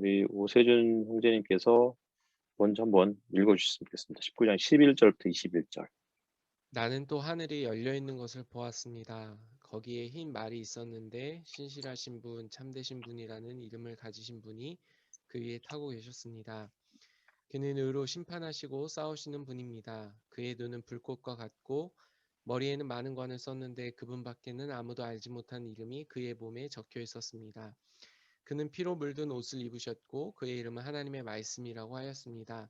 우리 오세준 형제님께서 먼저 한번 읽어주셨으면 좋겠습니다. 19장 11절부터 21절. 나는 또 하늘이 열려 있는 것을 보았습니다. 거기에 흰 말이 있었는데 신실하신 분, 참되신 분이라는 이름을 가지신 분이 그 위에 타고 계셨습니다. 그는 의로 심판하시고 싸우시는 분입니다. 그의 눈은 불꽃과 같고 머리에는 많은 관을 썼는데 그분밖에는 아무도 알지 못한 이름이 그의 몸에 적혀 있었습니다. 그는 피로 물든 옷을 입으셨고 그의 이름은 하나님의 말씀이라고 하였습니다.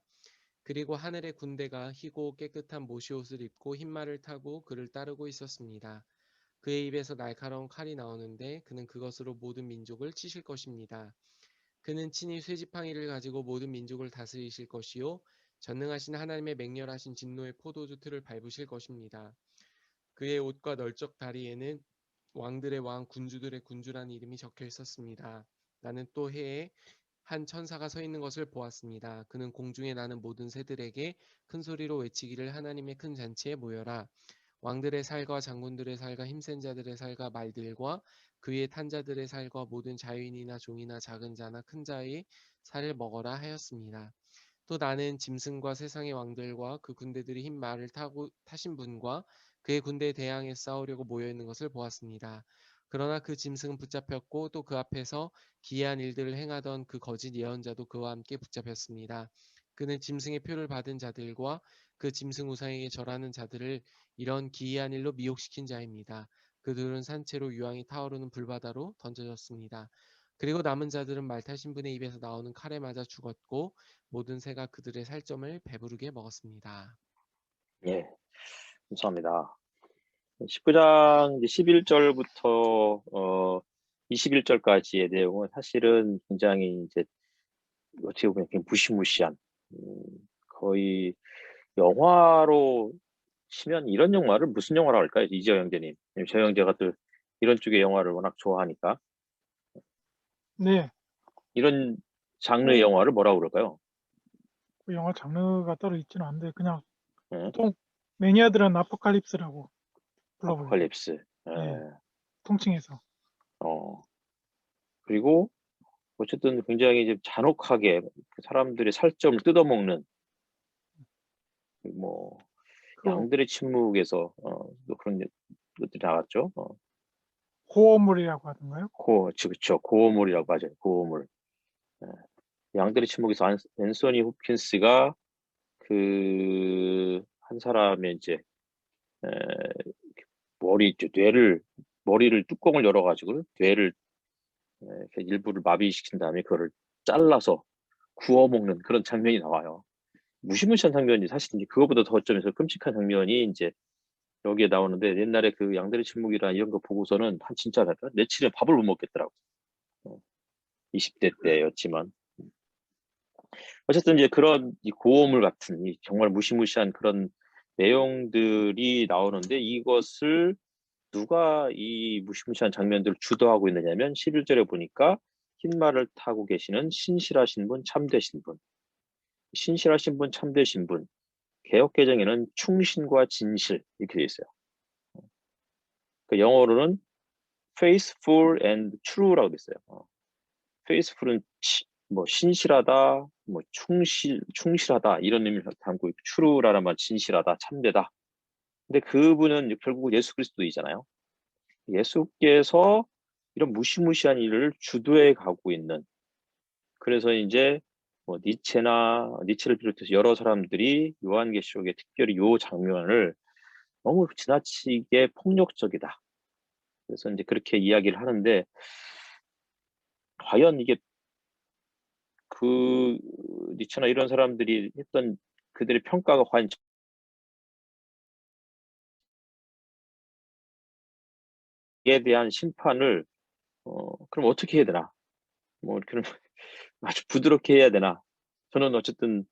그리고 하늘의 군대가 희고 깨끗한 모시옷을 입고 흰말을 타고 그를 따르고 있었습니다. 그의 입에서 날카로운 칼이 나오는데 그는 그것으로 모든 민족을 치실 것입니다. 그는 친히 쇠지팡이를 가지고 모든 민족을 다스리실 것이요 전능하신 하나님의 맹렬하신 진노의 포도주 틀을 밟으실 것입니다. 그의 옷과 널쩍 다리에는 왕들의 왕 군주들의 군주라는 이름이 적혀 있었습니다. 나는 또 해에 한 천사가 서 있는 것을 보았습니다. 그는 공중에 나는 모든 새들에게 큰 소리로 외치기를 하나님의 큰 잔치에 모여라. 왕들의 살과 장군들의 살과 힘센 자들의 살과 말들과 그 위에 탄 자들의 살과 모든 자유인이나 종이나 작은 자나 큰 자의 살을 먹어라 하였습니다. 또 나는 짐승과 세상의 왕들과 그 군대들이 흰 말을 타신 분과 그의 군대에 대항해 싸우려고 모여 있는 것을 보았습니다. 그러나 그 짐승은 붙잡혔고 또 그 앞에서 기이한 일들을 행하던 그 거짓 예언자도 그와 함께 붙잡혔습니다. 그는 짐승의 표를 받은 자들과 그 짐승 우상에게 절하는 자들을 이런 기이한 일로 미혹시킨 자입니다. 그들은 산채로 유황이 타오르는 불바다로 던져졌습니다. 그리고 남은 자들은 말 타신 분의 입에서 나오는 칼에 맞아 죽었고 모든 새가 그들의 살점을 배부르게 먹었습니다. 예, 감사합니다. 19장 11절부터 21절까지의 내용은 사실은 굉장히 이제 어떻게 보면 그냥 무시무시한, 음, 거의 영화로 치면 이런 영화를 무슨 영화라고 할까요? 이지영 형제님. 저 형제가 또 이런 쪽의 영화를 워낙 좋아하니까 네, 이런 장르의 뭐, 영화를 뭐라고 그럴까요? 그 영화 장르가 따로 있지는 않은데, 그냥 예? 보통 매니아들은 아포칼립스라고 불러버리죠. 아포칼립스. 예. 예, 통칭해서. 어. 그리고 어쨌든 굉장히 이제 잔혹하게 그 사람들의 살점을 뜯어먹는, 뭐 그 양들의 침묵에서 또 그런 것들이 나왔죠. 호어물이라고 하던가요? 그쵸. 고어물이라고 하죠. 고어물. 예. 양들의 침묵에서 앤서니 홉킨스가 그 한 사람의 이제 에, 머리를 뚜껑을 열어가지고 뇌를 이렇게 일부를 마비시킨 다음에 그거를 잘라서 구워 먹는 그런 장면이 나와요. 무시무시한 장면이 사실 이제 그거보다 더 어쩌면서 끔찍한 장면이 이제 여기에 나오는데, 옛날에 그 양들의 침묵이라 이런 거 보고서는 한 진짜 며칠에 밥을 못 먹겠더라고. 어, 20대 때였지만 어쨌든 이제 그런 이 고어물 같은 이 정말 무시무시한 그런 내용들이 나오는데, 이것을 누가 이 무시무시한 장면들을 주도하고 있느냐면 11절에 보니까 흰말을 타고 계시는 신실하신 분, 참되신 분. 신실하신 분, 참되신 분. 개역개정에는 충신과 진실 이렇게 돼 있어요. 그 영어로는 faithful and true라고 돼 있어요. faithful은 뭐 신실하다, 뭐 충실하다 이런 의미를 담고 있고, true라는 말 진실하다, 참되다. 근데 그분은 결국 예수 그리스도이잖아요. 예수께서 이런 무시무시한 일을 주도해 가고 있는, 그래서 이제 뭐 니체를 비롯해서 여러 사람들이 요한계시록의 특별히 요 장면을 너무 지나치게 폭력적이다. 그래서 이제 그렇게 이야기를 하는데, 과연 이게 그 니체나 이런 사람들이 했던 그들의 평가가 과연 에 대한 심판을 그럼 어떻게 해야 되나? 뭐 그럼 아주 부드럽게 해야 되나? 저는 어쨌든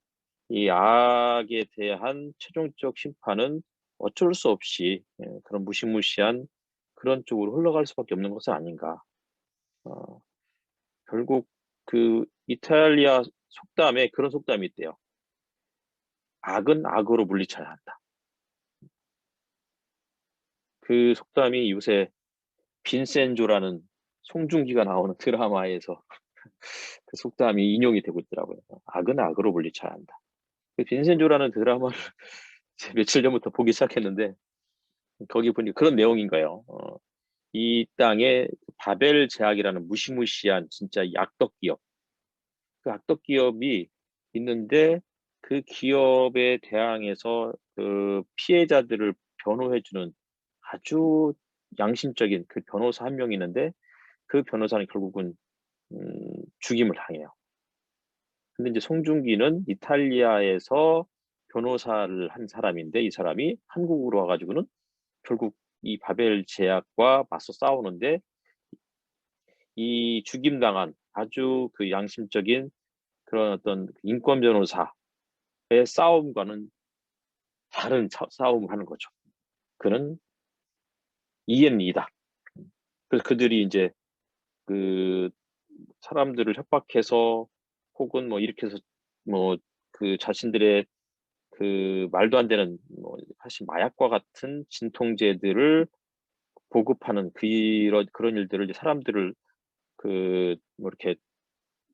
이 악에 대한 최종적 심판은 어쩔 수 없이 그런 무시무시한 그런 쪽으로 흘러갈 수밖에 없는 것은 아닌가. 어, 결국 그 이탈리아 속담에 그런 속담이 있대요. 악은 악으로 물리쳐야 한다. 그 속담이 요새 빈센조라는 송중기가 나오는 드라마에서 그 속담이 인용이 되고 있더라고요. 악은 악으로 물리쳐야 한다. 빈센조라는 드라마를 며칠 전부터 보기 시작했는데 거기 보니 그런 내용인 거예요. 이 땅에 바벨 제약이라는 무시무시한 진짜 악덕 기업, 그 악덕 기업이 있는데 그 기업에 대항해서 그 피해자들을 변호해주는 아주 양심적인 그 변호사 한 명이 있는데 그 변호사는 결국은 죽임을 당해요. 근데 이제 송중기는 이탈리아에서 변호사를 한 사람인데 이 사람이 한국으로 와가지고는 결국 이 바벨 제약과 맞서 싸우는데 이 죽임당한 아주 그 양심적인 그런 어떤 인권 변호사의 싸움과는 다른 싸움을 하는 거죠. 그는 이엔이다. 그래서 그들이 이제 그 사람들을 협박해서 혹은 뭐 이렇게 해서 뭐 그 자신들의 그 말도 안 되는 뭐 사실 마약과 같은 진통제들을 보급하는 그런 일들을 이제 사람들을 그 뭐 이렇게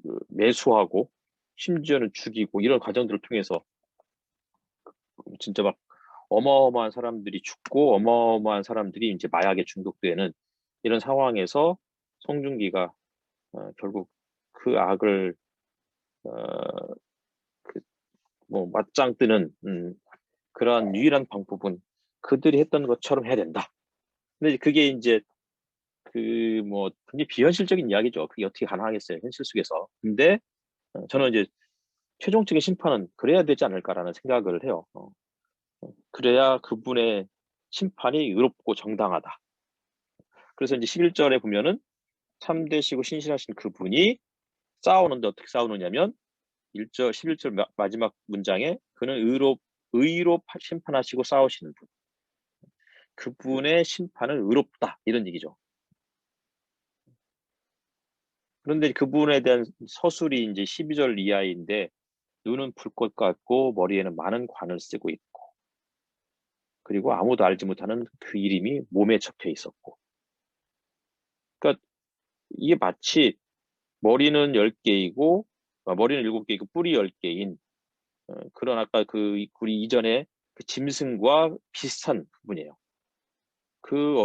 그 매수하고 심지어는 죽이고 이런 과정들을 통해서 진짜 막 어마어마한 사람들이 죽고 어마어마한 사람들이 이제 마약에 중독되는 이런 상황에서 송중기가 결국 그 악을 뭐 맞짱 뜨는 그러한 유일한 방법은 그들이 했던 것처럼 해야 된다. 근데 그게 이제 그 뭐 굉장히 비현실적인 이야기죠. 그게 어떻게 가능하겠어요, 현실 속에서. 근데 저는 이제 최종적인 심판은 그래야 되지 않을까라는 생각을 해요. 그래야 그분의 심판이 의롭고 정당하다. 그래서 이제 11절에 보면은 참되시고 신실하신 그분이 싸우는데 어떻게 싸우느냐면 11절 마지막 문장에 그는 의로 심판하시고 싸우시는 분. 그분의 심판은 의롭다. 이런 얘기죠. 그런데 그분에 대한 서술이 이제 12절 이하인데 눈은 불꽃 같고 머리에는 많은 관을 쓰고 있고 그리고 아무도 알지 못하는 그 이름이 몸에 적혀 있었고 그러니까 이게 마치 머리는 10개이고 머리는 7개이고 뿔이 10개인 그런 아까 그 우리 이전에 그 짐승과 비슷한 부분이에요. 그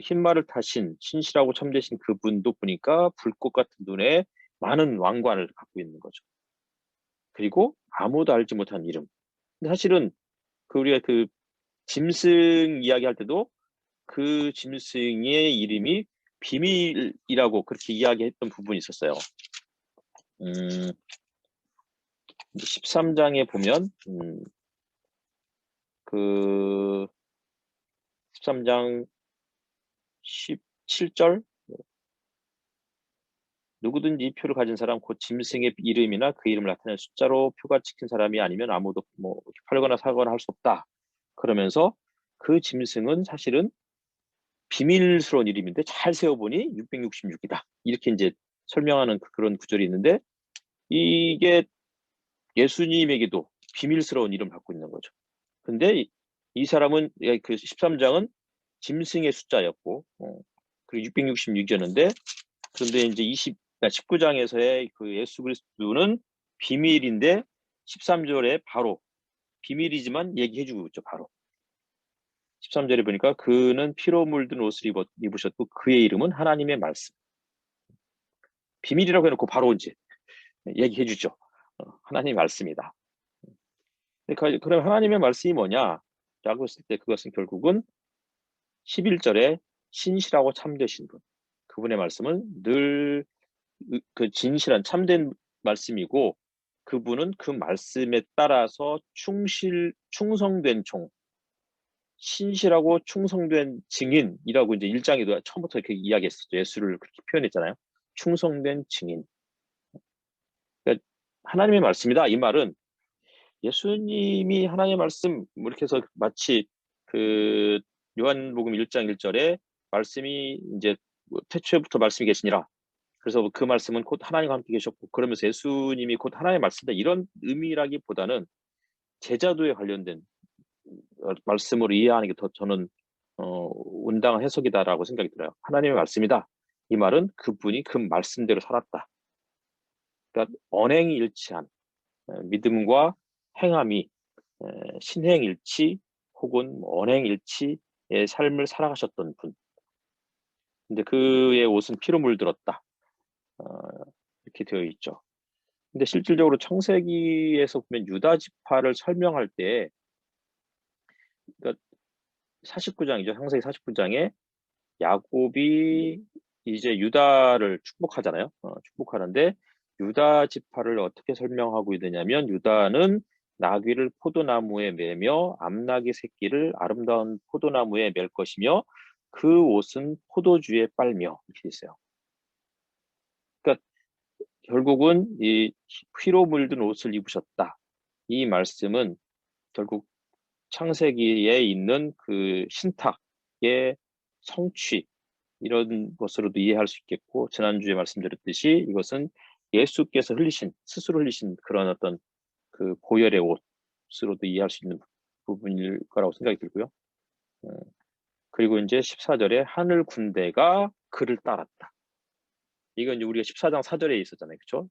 흰말을 타신 신실하고 참되신 그분도 보니까 불꽃 같은 눈에 많은 왕관을 갖고 있는 거죠. 그리고 아무도 알지 못한 이름. 근데 사실은 우리가 그 짐승 이야기할 때도 그 짐승의 이름이 비밀이라고 그렇게 이야기했던 부분이 있었어요. 13장에 보면 그 13장 17절 누구든지 이 표를 가진 사람 곧 짐승의 이름이나 그 이름을 나타내는 숫자로 표가 찍힌 사람이 아니면 아무도 뭐 팔거나 사거나 할 수 없다. 그러면서 그 짐승은 사실은 비밀스러운 이름인데 잘 세어보니 666이다. 이렇게 이제 설명하는 그런 구절이 있는데 이게 예수님에게도 비밀스러운 이름을 갖고 있는 거죠. 근데 이 사람은 그 13장은 짐승의 숫자였고 그리고 666이었는데 그런데 이제 19장에서의 그 예수 그리스도는 비밀인데 13절에 바로 비밀이지만 얘기해주고 있죠. 바로 13절에 보니까 그는 피로 물든 옷을 입으셨고 그의 이름은 하나님의 말씀. 비밀이라고 해놓고 바로 이제 얘기해주죠. 하나님의 말씀이다. 그럼 하나님의 말씀이 뭐냐? 라고 했을 때 그것은 결국은 11절에 신실하고 참되신 분. 그분의 말씀은 늘 그 진실한 참된 말씀이고 그분은 그 말씀에 따라서 충성된 종, 신실하고 충성된 증인이라고 이제 1장에도 처음부터 이렇게 이야기했었죠. 예수를 그렇게 표현했잖아요. 충성된 증인. 그러니까 하나님의 말씀이다. 이 말은 예수님이 하나님의 말씀 뭐 이렇게 해서 마치 그 요한복음 1장 1절에 말씀이 이제 태초에부터 말씀이 계시니라. 그래서 그 말씀은 곧 하나님과 함께 계셨고 그러면서 예수님이 곧 하나님의 말씀이다. 이런 의미라기보다는 제자도에 관련된 말씀으로 이해하는 게 더 저는 온당한 해석이다라고 생각이 들어요. 하나님의 말씀이다. 이 말은 그분이 그 말씀대로 살았다. 그러니까 언행이 일치한 믿음과 행함이 신행일치 혹은 뭐 언행일치의 삶을 살아가셨던 분. 근데 그의 옷은 피로 물들었다. 이렇게 되어 있죠. 근데 실질적으로 창세기에서 보면 유다 지파를 설명할 때, 그러니까 49장이죠. 창세기 49장에 야곱이 이제 유다를 축복하잖아요. 축복하는데 유다 지파를 어떻게 설명하고 있느냐면 유다는 나귀를 포도나무에 매며 암나귀 새끼를 아름다운 포도나무에 맬 것이며 그 옷은 포도주에 빨며 이렇게 돼 있어요. 그러니까 결국은 이 피로 물든 옷을 입으셨다. 이 말씀은 결국 창세기에 있는 그 신탁의 성취 이런 것으로도 이해할 수 있겠고 지난주에 말씀드렸듯이 이것은 예수께서 스스로 흘리신 그런 어떤 그 보혈의 옷으로도 이해할 수 있는 부분일 거라고 생각이 들고요. 그리고 이제 14절에 하늘 군대가 그를 따랐다. 이건 이제 우리가 14장 4절에 있었잖아요. 그렇죠?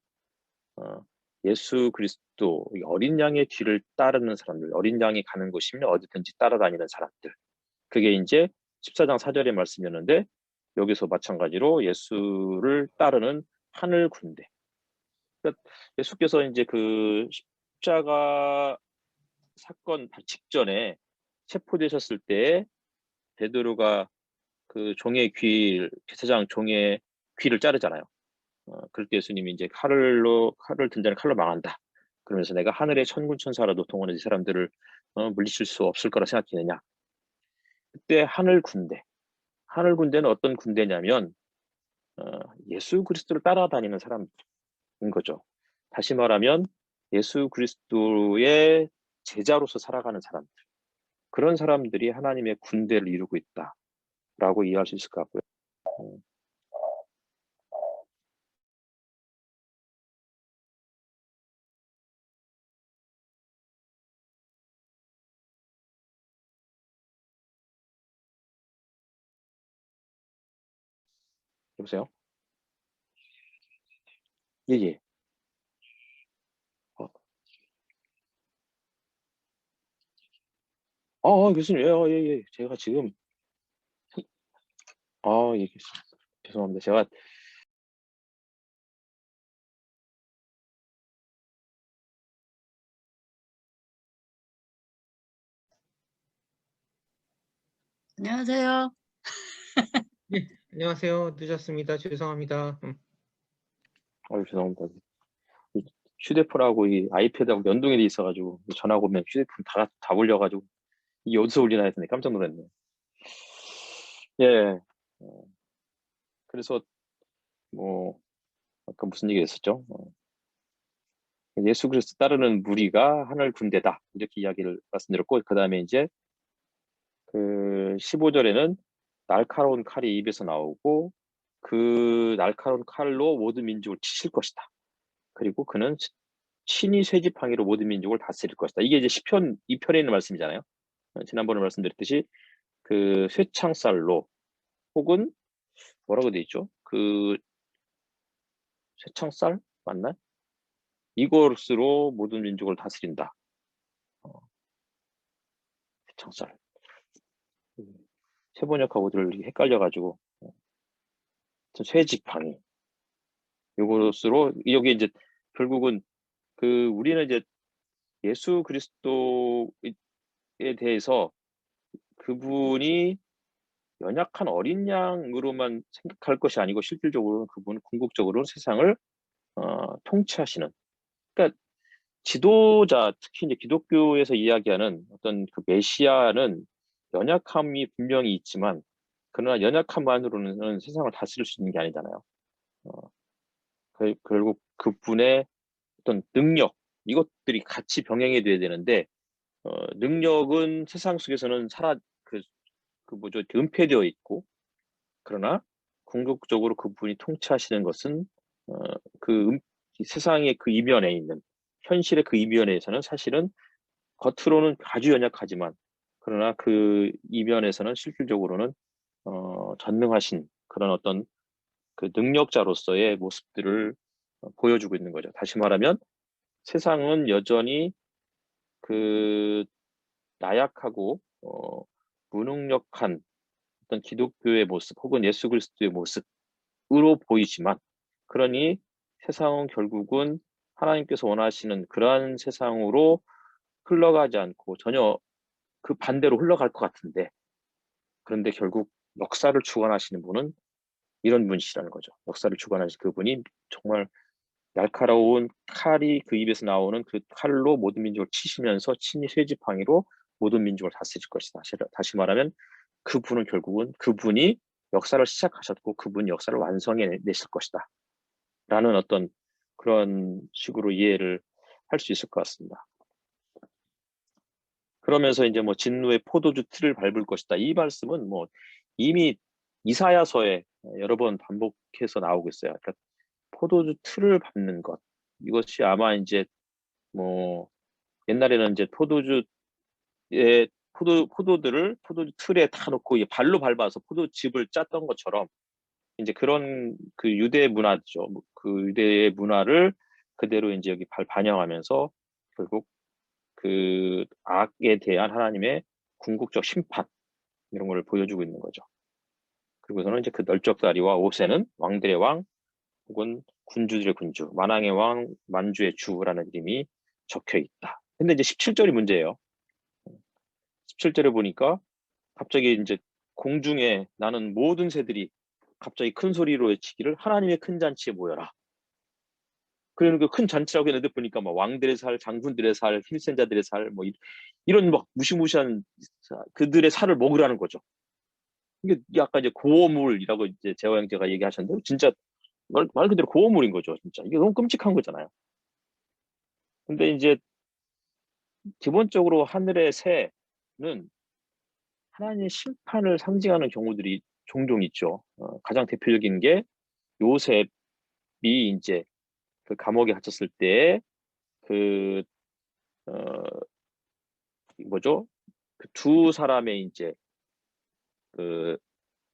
예수 그리스도 어린 양의 뒤를 따르는 사람들, 어린 양이 가는 곳이면 어디든지 따라다니는 사람들. 그게 이제 14장 4절의 말씀이었는데 여기서 마찬가지로 예수를 따르는 하늘 군대. 그러니까 예수께서 이제 그 십자가 사건 직전에 체포되셨을 때 베드로가 그 제사장 종의 귀를 자르잖아요. 그럴 때 예수님이 이제 칼을 든 자는 칼로 망한다. 그러면서 내가 하늘의 천군 천사라도 동원해서 이 사람들을 물리칠 수 없을 거라 생각했느냐. 그때 하늘 군대는 어떤 군대냐면 예수 그리스도를 따라다니는 사람인 거죠. 다시 말하면 예수 그리스도의 제자로서 살아가는 사람들. 그런 사람들이 하나님의 군대를 이루고 있다라고 이해할 수 있을 것 같고요. 여보세요? 예, 예. 교수님, 예, 예. 제가 지금, 예, 교수님. 죄송합니다. 제가, 안녕하세요. 네, 안녕하세요. 늦었습니다. 죄송합니다. 죄송합니다. 이 휴대폰하고 이 아이패드하고 연동이 돼 있어가지고, 전화가 오면 휴대폰 다 올려가지고, 이게 어디서 울리나 했더니 깜짝 놀랐네요. 예. 그래서, 뭐, 아까 무슨 얘기 했었죠? 예수 그리스도 따르는 무리가 하늘 군대다. 이렇게 이야기를 말씀드렸고, 그 다음에 이제 그 15절에는 날카로운 칼이 입에서 나오고 그 날카로운 칼로 모든 민족을 치실 것이다. 그리고 그는 친히 쇠지팡이로 모든 민족을 다스릴 것이다. 이게 이제 시편 2편에 있는 말씀이잖아요. 지난번에 말씀드렸듯이 그 쇠창살로 혹은 뭐라고 돼 있죠? 그 쇠창살 맞나? 이것으로 모든 민족을 다스린다. 쇠창살. 세번역하고 늘 헷갈려가지고 쇠지팡이. 이것으로 여기 이제 결국은 그 우리는 이제 예수 그리스도에 대해서 그분이 연약한 어린 양으로만 생각할 것이 아니고 실질적으로는 그분은 궁극적으로 세상을 통치하시는. 그러니까 지도자, 특히 이제 기독교에서 이야기하는 어떤 그 메시아는 연약함이 분명히 있지만 그러나 연약함만으로는 세상을 다스릴 수 있는 게 아니잖아요. 결국 그분의 어떤 능력 이것들이 같이 병행이 돼야 되는데 능력은 세상 속에서는 은폐되어 있고 그러나 궁극적으로 그분이 통치하시는 것은 세상의 그 이면에 있는 현실의 그 이면에서는 사실은 겉으로는 아주 연약하지만 그러나 그 이면에서는 실질적으로는 전능하신 그런 어떤 그 능력자로서의 모습들을 보여주고 있는 거죠. 다시 말하면 세상은 여전히 그 나약하고 무능력한 어떤 기독교의 모습 혹은 예수 그리스도의 모습으로 보이지만, 그러니 세상은 결국은 하나님께서 원하시는 그러한 세상으로 흘러가지 않고 전혀 그 반대로 흘러갈 것 같은데, 그런데 결국 역사를 주관하시는 분은 이런 분이시라는 거죠. 역사를 주관하시는 그분이 정말 날카로운 칼이 그 입에서 나오는 그 칼로 모든 민족을 치시면서 친히 쇠지팡이로 모든 민족을 다스릴 것이다. 다시 말하면 그분은 결국은 그분이 역사를 시작하셨고 그분이 역사를 완성해 내실 것이다 라는 어떤 그런 식으로 이해를 할 수 있을 것 같습니다. 그러면서 이제 뭐 진노의 포도주 틀을 밟을 것이다, 이 말씀은 뭐 이미 이사야서에 여러 번 반복해서 나오고 있어요. 그러니까 포도주 틀을 밟는 것, 이것이 아마 이제 뭐 옛날에는 이제 포도주의 포도들을 포도주 틀에 다 놓고 이제 발로 밟아서 포도즙을 짰던 것처럼, 이제 그런 그 유대 문화죠. 그 유대의 문화를 그대로 이제 여기 반영하면서 결국 그 악에 대한 하나님의 궁극적 심판, 이런 걸 보여주고 있는 거죠. 그리고서는 이제 그 널쩍다리와 옷에는 왕들의 왕 혹은 군주들의 군주, 만왕의 왕, 만주의 주라는 이름이 적혀 있다. 근데 이제 17절이 문제예요. 17절에 보니까 갑자기 이제 공중에 나는 모든 새들이 갑자기 큰 소리로 외치기를 하나님의 큰 잔치에 모여라. 그러니까 큰 잔치라고 했는데 보니까 막 왕들의 살, 장군들의 살, 힘센 자들의 살, 뭐 이런 막 무시무시한 그들의 살을 먹으라는 거죠. 이게 아까 이제 고어물이라고 이제 재호 형제가 얘기하셨는데, 진짜 말 그대로 고어물인 거죠. 진짜 이게 너무 끔찍한 거잖아요. 근데 이제 기본적으로 하늘의 새는 하나님의 심판을 상징하는 경우들이 종종 있죠. 가장 대표적인 게 요셉이 이제 그 감옥에 갇혔을 때 그 뭐죠? 그 두 사람의 이제 그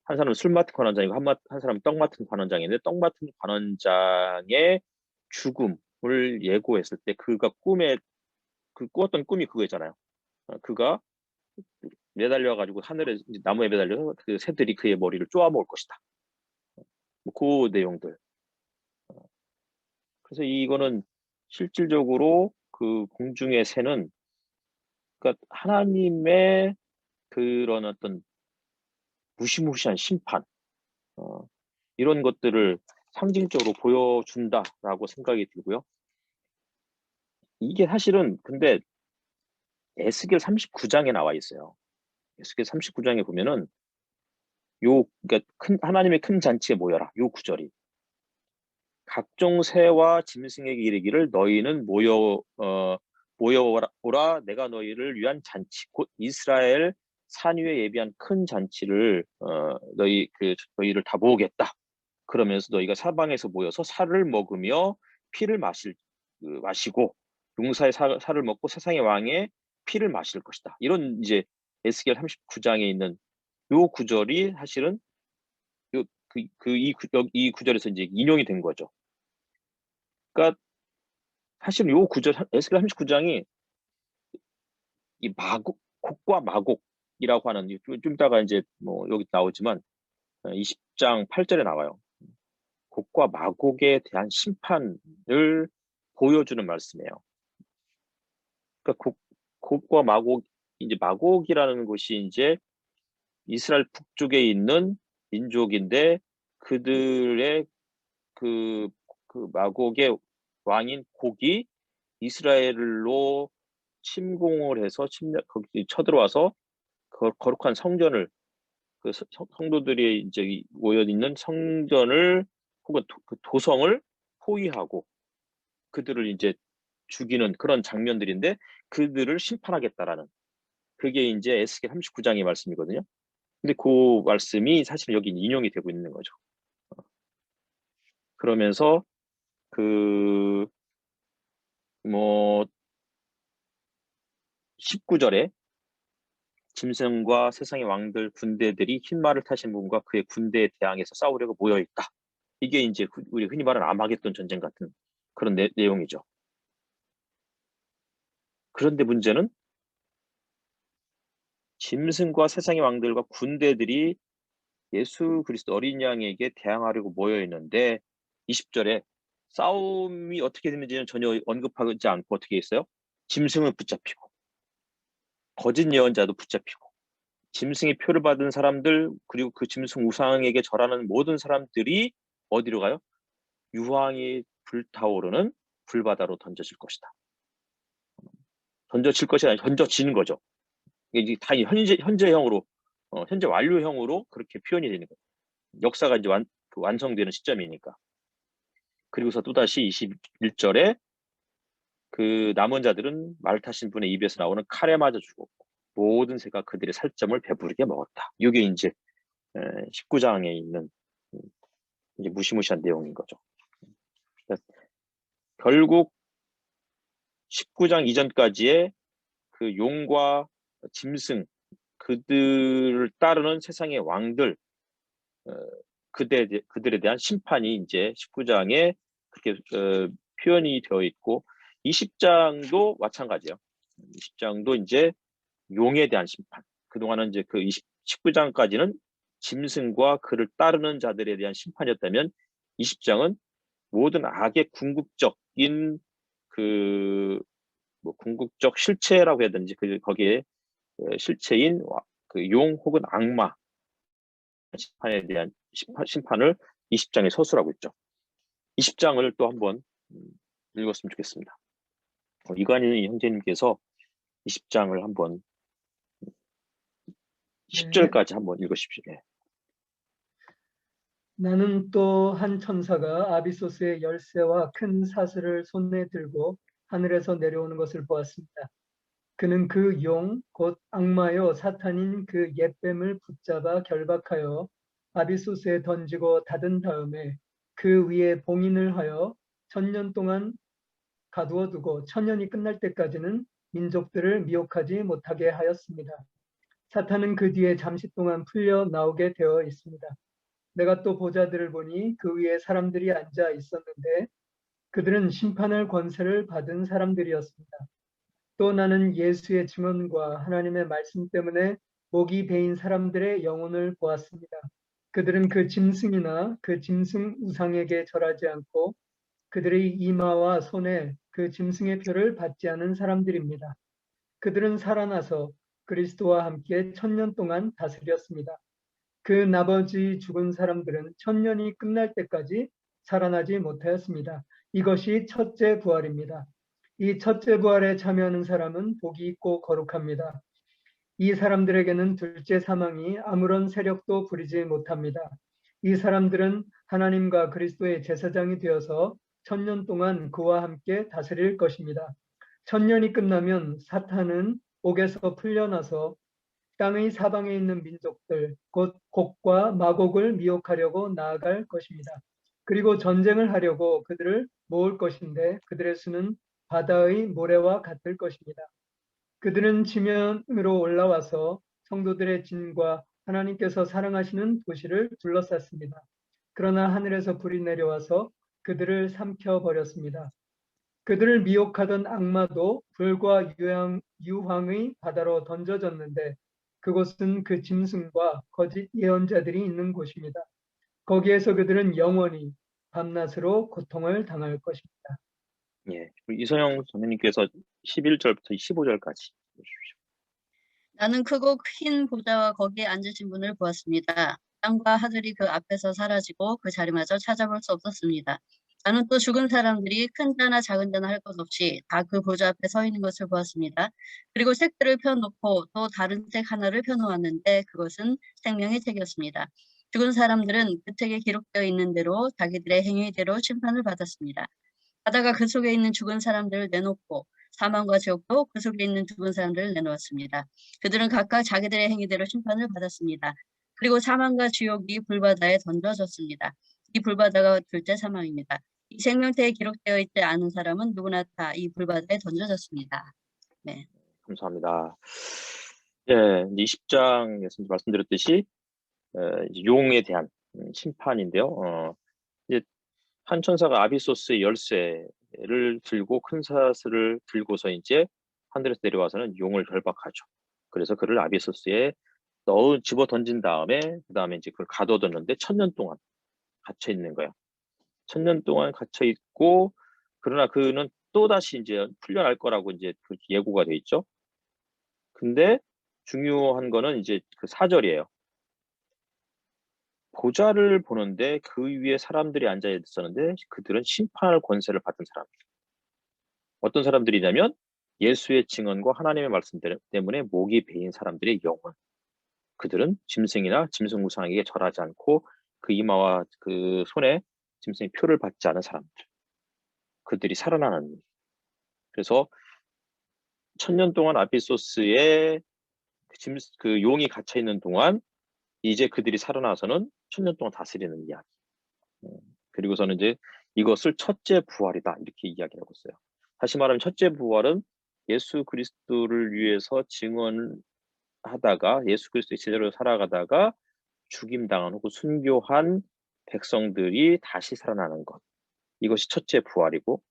한 사람은 술 맡은 관원장이고 한 사람은 떡 맡은 관원장인데, 떡 맡은 관원장의 죽음을 예고했을 때 그가 꿈에 그 꾸었던 꿈이 그거였잖아요. 그가 매달려 가지고 하늘에 나무에 매달려서 그 새들이 그의 머리를 쪼아 먹을 것이다. 그 내용들. 그래서 이거는 실질적으로 그 공중의 새는, 그러니까 하나님의 그런 어떤 무시무시한 심판, 이런 것들을 상징적으로 보여준다라고 생각이 들고요. 이게 사실은 근데 에스겔 39장에 나와 있어요. 에스겔 39장에 보면은 그러니까 하나님의 큰 잔치에 모여라, 요 구절이 각종 새와 짐승에게 이르기를 너희는 모여오라, 내가 너희를 위한 잔치 곧 이스라엘 산 위에 예비한 큰 잔치를 너희를 다 모으겠다. 그러면서 너희가 사방에서 모여서 살을 먹으며 피를 마시고 용사의 살을 먹고 세상의 왕의 피를 마실 것이다. 이런 이제 에스겔 39장에 있는 요 구절이 사실은 이 구절에서 이제 인용이 된 거죠. 그러니까 사실 요 구절 에스겔 39장이 이 곡과 마곡이라고 하는, 좀 이따가 이제 뭐 여기 나오지만 20장 8절에 나와요. 곡과 마곡에 대한 심판을 보여주는 말씀이에요. 그러니까 곡과 마곡, 이제 마곡이라는 곳이 이제 이스라엘 북쪽에 있는 민족인데, 그들의 그 마곡의 왕인 곡이 이스라엘로 침공을 해서 거기 쳐들어와서 거룩한 성전을, 그 성도들이 이제 모여 있는 성전을 혹은 그 도성을 포위하고 그들을 이제 죽이는 그런 장면들인데, 그들을 심판하겠다라는, 그게 이제 에스겔 39장의 말씀이거든요. 근데 그 말씀이 사실 여기 인용이 되고 있는 거죠. 그러면서 그 뭐 19절에 짐승과 세상의 왕들 군대들이 흰 말을 타신 분과 그의 군대에 대항해서 싸우려고 모여있다. 이게 이제 우리 흔히 말하는 아마겟돈 전쟁 같은 그런 내용이죠. 그런데 문제는 짐승과 세상의 왕들과 군대들이 예수 그리스도 어린 양에게 대항하려고 모여 있는데 20절에 싸움이 어떻게 되는지는 전혀 언급하지 않고 어떻게 했어요? 짐승은 붙잡히고 거짓 예언자도 붙잡히고 짐승의 표를 받은 사람들 그리고 그 짐승 우상에게 절하는 모든 사람들이 어디로 가요? 유황이 불타오르는 불바다로 던져질 것이다. 던져질 것이 아니라 던져지는 거죠. 이게 다 현재형으로 현재 완료형으로 그렇게 표현이 되는 거예요. 역사가 이제 완성되는 시점이니까. 그리고서 또다시 21절에 그 남은 자들은 말 타신 분의 입에서 나오는 칼에 맞아 죽었고 모든 새가 그들의 살점을 배부르게 먹었다. 이게 이제 19장에 있는 이제 무시무시한 내용인 거죠. 결국 19장 이전까지의 그 용과 짐승 그들을 따르는 세상의 왕들 그들에 대한 심판이 이제 19장에 그렇게 표현이 되어 있고 20장도 마찬가지예요. 20장도 이제 용에 대한 심판. 그동안은 이제 그 19장까지는 짐승과 그를 따르는 자들에 대한 심판이었다면 20장은 모든 악의 궁극적인 뭐 궁극적 실체라고 해야 되는지 거기에 실체인 그 용 혹은 악마 심판에 대한 심판을 20장에 서술하고 있죠. 20장을 또 한번 읽었으면 좋겠습니다. 이관희 형제님께서 20장을 한번 10절까지 한번 읽으십시오. 네. 나는 또 한 천사가 아비소스의 열쇠와 큰 사슬을 손에 들고 하늘에서 내려오는 것을 보았습니다. 그는 그 용, 곧 악마요 사탄인 그 옛뱀을 붙잡아 결박하여 아비소스에 던지고 닫은 다음에 그 위에 봉인을 하여 1000년 동안 가두어 두고 1000년이 끝날 때까지는 민족들을 미혹하지 못하게 하였습니다. 사탄은 그 뒤에 잠시 동안 풀려 나오게 되어 있습니다. 내가 또 보좌들을 보니 그 위에 사람들이 앉아 있었는데 그들은 심판할 권세를 받은 사람들이었습니다. 또 나는 예수의 증언과 하나님의 말씀 때문에 목이 베인 사람들의 영혼을 보았습니다. 그들은 그 짐승이나 그 짐승 우상에게 절하지 않고 그들의 이마와 손에 그 짐승의 표를 받지 않은 사람들입니다. 그들은 살아나서 그리스도와 함께 1000년 동안 다스렸습니다. 그 나머지 죽은 사람들은 1000년이 끝날 때까지 살아나지 못하였습니다. 이것이 첫째 부활입니다. 이 첫째 부활에 참여하는 사람은 복이 있고 거룩합니다. 이 사람들에게는 둘째 사망이 아무런 세력도 부리지 못합니다. 이 사람들은 하나님과 그리스도의 제사장이 되어서 1000년 동안 그와 함께 다스릴 것입니다. 1000년이 끝나면 사탄은 옥에서 풀려나서 땅의 사방에 있는 민족들, 곧 곡과 마곡을 미혹하려고 나아갈 것입니다. 그리고 전쟁을 하려고 그들을 모을 것인데 그들의 수는 바다의 모래와 같을 것입니다. 그들은 지면으로 올라와서 성도들의 진과 하나님께서 사랑하시는 도시를 둘러쌌습니다. 그러나 하늘에서 불이 내려와서 그들을 삼켜버렸습니다. 그들을 미혹하던 악마도 불과 유황의 바다로 던져졌는데 그곳은 그 짐승과 거짓 예언자들이 있는 곳입니다. 거기에서 그들은 영원히 밤낮으로 고통을 당할 것입니다. 예, 이선영 선생님께서 11절부터 15절까지 보십시오. 나는 크고 흰 보좌와 거기에 앉으신 분을 보았습니다. 땅과 하늘이 그 앞에서 사라지고 그 자리마저 찾아볼 수 없었습니다. 나는 또 죽은 사람들이 큰 자나 작은 자나 할 것 없이 다 그 보좌 앞에 서 있는 것을 보았습니다. 그리고 책들을 펴놓고 또 다른 책 하나를 펴놓았는데 그것은 생명의 책이었습니다. 죽은 사람들은 그 책에 기록되어 있는 대로 자기들의 행위대로 심판을 받았습니다. 바다가 그 속에 있는 죽은 사람들을 내놓고 사망과 지옥도 그 속에 있는 죽은 사람들을 내놓았습니다. 그들은 각각 자기들의 행위대로 심판을 받았습니다. 그리고 사망과 지옥이 불바다에 던져졌습니다. 이 불바다가 둘째 사망입니다. 이 생명태에 기록되어 있지 않은 사람은 누구나 다 이 불바다에 던져졌습니다. 네. 감사합니다. 예, 20장에서 말씀드렸듯이 이제 용에 대한 심판인데요. 이제 한 천사가 아비소스의 열쇠를 들고 큰 사슬을 들고서 이제 하늘에서 내려와서는 용을 결박하죠. 그래서 그를 아비소스에 집어 던진 다음에 그 다음에 이제 그걸 가둬뒀는데 1000년 동안 갇혀 있는 거야. 1000년 동안 갇혀 있고 그러나 그는 또 다시 이제 풀려날 거라고 이제 그 예고가 돼 있죠. 근데 중요한 거는 이제 그 4절이에요. 보좌를 보는데 그 위에 사람들이 앉아 있었는데 그들은 심판할 권세를 받은 사람들. 어떤 사람들이냐면 예수의 증언과 하나님의 말씀 때문에 목이 베인 사람들의 영혼. 그들은 짐승이나 짐승 우상에게 절하지 않고 그 이마와 그 손에 짐승의 표를 받지 않은 사람들. 그들이 살아나는 일. 그래서 1000년 동안 아비소스에 그 용이 갇혀 있는 동안 이제 그들이 살아나서는 1000년 동안 다스리는 이야기. 그리고서는 이제 이것을 첫째 부활이다 이렇게 이야기하고 있어요. 다시 말하면 첫째 부활은 예수 그리스도를 위해서 증언하다가 예수 그리스도의 제자로 살아가다가 죽임당한 혹은 순교한 백성들이 다시 살아나는 것. 이것이 첫째 부활이고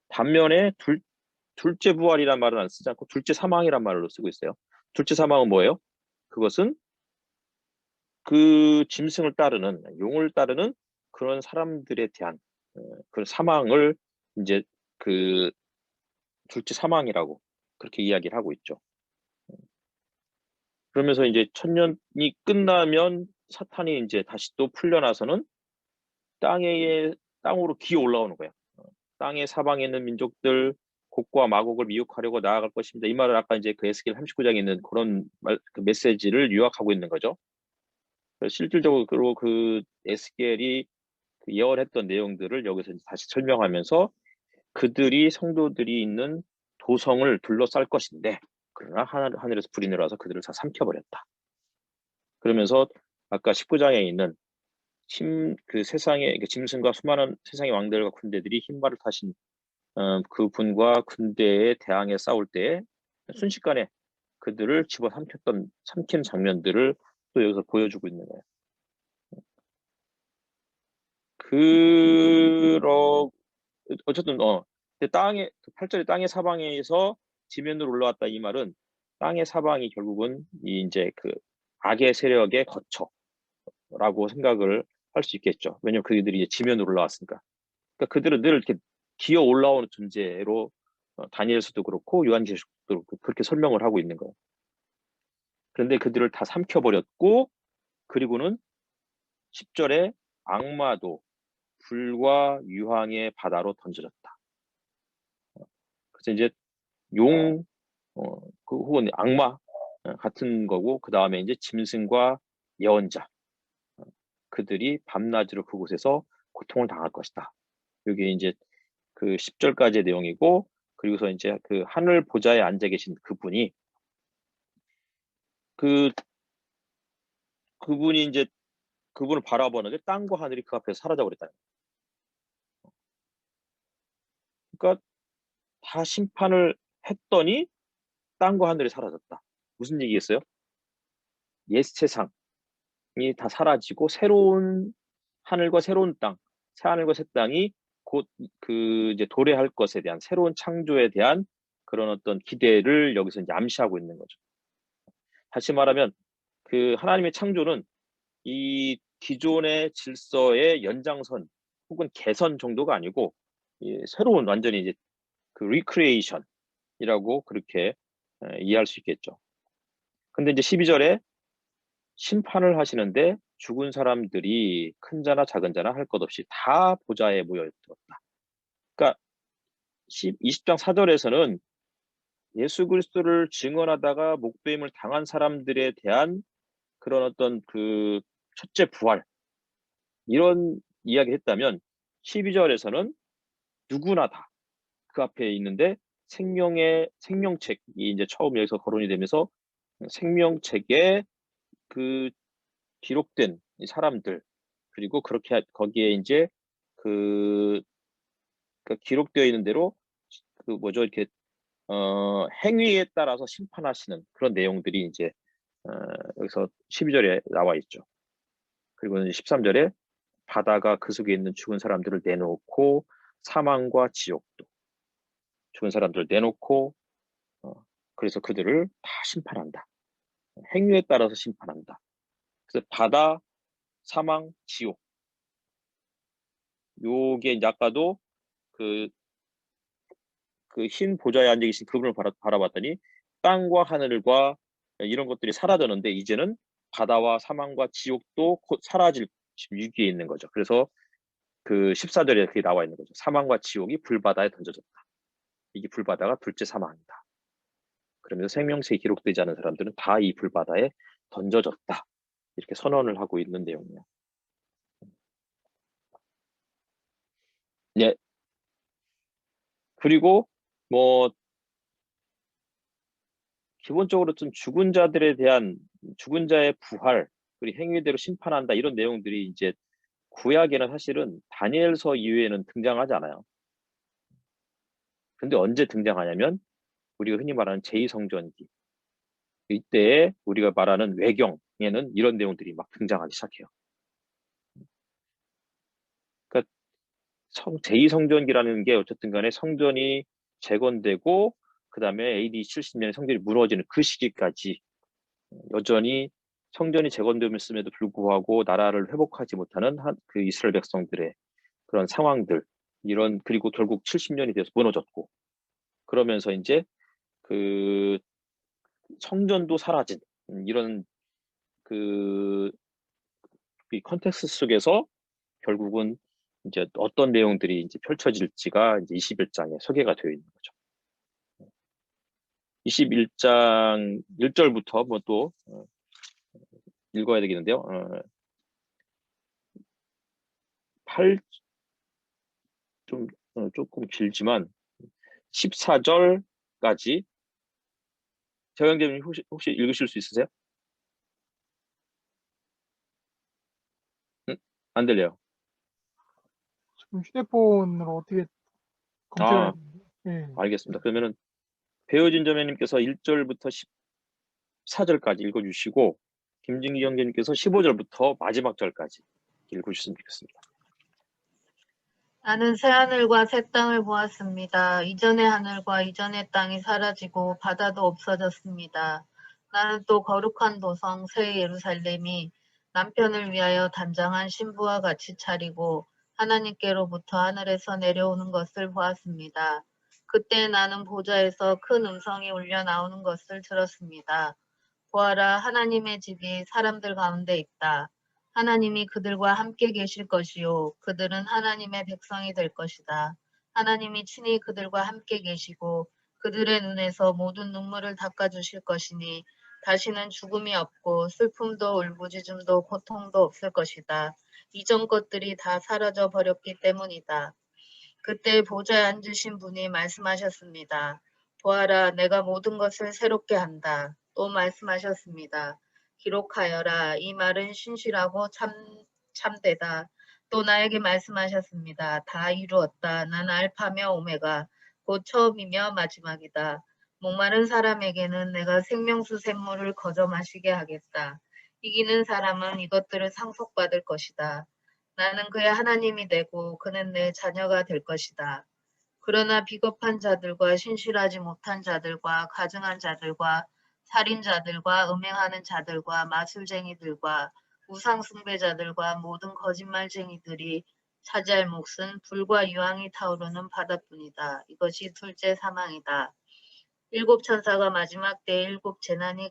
반면에 둘째 부활이란 말은 안 쓰지 않고 둘째 사망이란 말로 쓰고 있어요. 둘째 사망은 뭐예요? 그것은 그 짐승을 따르는 용을 따르는 그런 사람들에 대한 그 사망을 이제 그 둘째 사망이라고 그렇게 이야기를 하고 있죠. 그러면서 이제 1000년이 끝나면 사탄이 이제 다시 또 풀려나서는 땅으로 기어 올라오는 거야. 땅의 사방에 있는 민족들 곡과 마곡을 미혹하려고 나아갈 것입니다. 이 말을 아까 이제 그 에스겔 39장에 있는 그런 그 메시지를 요약하고 있는 거죠. 실질적으로 그 에스겔이 그 예언했던 내용들을 여기서 다시 설명하면서 그들이 성도들이 있는 도성을 둘러쌀 것인데 그러나 하늘에서 불이 내려와서 그들을 다 삼켜버렸다. 그러면서 아까 19장에 있는 그 세상의 짐승과 수많은 세상의 왕들과 군대들이 흰말을 타신 그 분과 군대에 대항해 싸울 때에 순식간에 그들을 집어 삼킨 장면들을 또 여기서 보여주고 있는 거예요. 어쨌든 땅에 8절에 땅의 사방에서 지면으로 올라왔다 이 말은 땅의 사방이 결국은 이제 그 악의 세력의 거처라고 생각을 할 수 있겠죠. 왜냐면 그들이 이제 지면으로 올라왔으니까. 그러니까 그들은 늘 이렇게 기어 올라오는 존재로 다니엘서도 그렇고 요한계시록도 그렇고 그렇게 설명을 하고 있는 거예요. 그런데 그들을 다 삼켜버렸고 그리고는 10절에 악마도 불과 유황의 바다로 던져졌다. 그래서 이제 혹은 악마 같은 거고 그 다음에 이제 짐승과 예언자 그들이 밤낮으로 그곳에서 고통을 당할 것이다. 이게 이제 그 10절까지의 내용이고 그리고서 이제 그 하늘 보좌에 앉아 계신 그분이 그분이 이제 그분을 바라보는데 땅과 하늘이 그 앞에서 사라져 버렸다. 그러니까 다 심판을 했더니 땅과 하늘이 사라졌다. 무슨 얘기겠어요? 옛 세상이 다 사라지고 새로운 하늘과 새로운 땅, 새 하늘과 새 땅이 곧 그 이제 도래할 것에 대한 새로운 창조에 대한 그런 어떤 기대를 여기서 이제 암시하고 있는 거죠. 다시 말하면 그 하나님의 창조는 이 기존의 질서의 연장선 혹은 개선 정도가 아니고 새로운 완전히 이제 그 리크리에이션이라고 그렇게 이해할 수 있겠죠. 근데 이제 12절에 심판을 하시는데 죽은 사람들이 큰 자나 작은 자나 할 것 없이 다 보좌에 모여들었다. 그러니까 20장 4절에서는 예수 그리스도를 증언하다가 목배임을 당한 사람들에 대한 그런 어떤 그 첫째 부활 이런 이야기를 했다면 12절에서는 누구나 다 그 앞에 있는데 생명책이 이제 처음 여기서 거론이 되면서 생명책에 그 기록된 이 사람들 그리고 그렇게 거기에 이제 그 기록되어 있는 대로 그 뭐죠 이렇게 행위에 따라서 심판하시는 그런 내용들이 이제 여기서 12절에 나와 있죠. 그리고 13절에 바다가 그 속에 있는 죽은 사람들을 내놓고 사망과 지옥도 죽은 사람들을 내놓고 그래서 그들을 다 심판한다. 행위에 따라서 심판한다. 그래서 바다, 사망, 지옥. 요게 이제 아까도 그 흰 보좌에 앉아 계신 그분을 바라봤더니 땅과 하늘과 이런 것들이 사라졌는데 이제는 바다와 사망과 지옥도 곧 사라질 위기에 있는 거죠. 그래서 그 14절에 그게 나와 있는 거죠. 사망과 지옥이 불바다에 던져졌다. 이게 불바다가 둘째 사망이다. 그러면서 생명책에 기록되지 않은 사람들은 다 이 불바다에 던져졌다. 이렇게 선언을 하고 있는 내용이에요. 네. 그리고 뭐 기본적으로 좀 죽은 자들에 대한 죽은 자의 부활, 그리고 행위대로 심판한다 이런 내용들이 이제 구약에는 사실은 다니엘서 이후에는 등장하지 않아요. 근데 언제 등장하냐면 우리가 흔히 말하는 제2성전기 이때에 우리가 말하는 외경에는 이런 내용들이 막 등장하기 시작해요. 그러니까 제2성전기라는 게 어쨌든 간에 성전이 재건되고 그 다음에 AD 70년에 성전이 무너지는 그 시기까지 여전히 성전이 재건됨에도 불구하고 나라를 회복하지 못하는 그 이스라엘 백성들의 그런 상황들 이런 그리고 결국 70년이 돼서 무너졌고 그러면서 이제 그 성전도 사라진 이런 이 컨텍스트 속에서 결국은 이제 어떤 내용들이 이제 펼쳐질지가 이제 21장에 소개가 되어 있는 거죠. 21장 1절부터 뭐 또 읽어야 되겠는데요. 조금 길지만 14절까지 재영재님 혹시 읽으실 수 있으세요? 안 들려요. 지금 휴대폰으로 어떻게 검색을 예. 알겠습니다. 그러면은 배우진 자매님께서 1절부터 14절까지 읽어주시고 김진기 형제님께서 15절부터 마지막 절까지 읽어주셨으면 좋겠습니다. 나는 새하늘과 새 땅을 보았습니다. 이전의 하늘과 이전의 땅이 사라지고 바다도 없어졌습니다. 나는 또 거룩한 도성 새 예루살렘이 남편을 위하여 단장한 신부와 같이 차리고 하나님께로부터 하늘에서 내려오는 것을 보았습니다. 그때 나는 보좌에서 큰 음성이 울려 나오는 것을 들었습니다. 보아라, 하나님의 집이 사람들 가운데 있다. 하나님이 그들과 함께 계실 것이요 그들은 하나님의 백성이 될 것이다. 하나님이 친히 그들과 함께 계시고 그들의 눈에서 모든 눈물을 닦아주실 것이니 다시는 죽음이 없고 슬픔도 울부짖음도 고통도 없을 것이다. 이전 것들이 다 사라져 버렸기 때문이다. 그때 보좌에 앉으신 분이 말씀하셨습니다. 보아라, 내가 모든 것을 새롭게 한다. 또 말씀하셨습니다. 기록하여라. 이 말은 신실하고 참되다. 또 나에게 말씀하셨습니다. 다 이루었다. 난 알파며 오메가, 곧 처음이며 마지막이다. 목마른 사람에게는 내가 생명수 샘물을 거저 마시게 하겠다. 이기는 사람은 이것들을 상속받을 것이다. 나는 그의 하나님이 되고 그는 내 자녀가 될 것이다. 그러나 비겁한 자들과 신실하지 못한 자들과 가증한 자들과 살인자들과 음행하는 자들과 마술쟁이들과 우상숭배자들과 모든 거짓말쟁이들이 차지할 몫은 불과 유황이 타오르는 바다뿐이다. 이것이 둘째 사망이다. 일곱 천사가 마지막 때에 일곱 재난이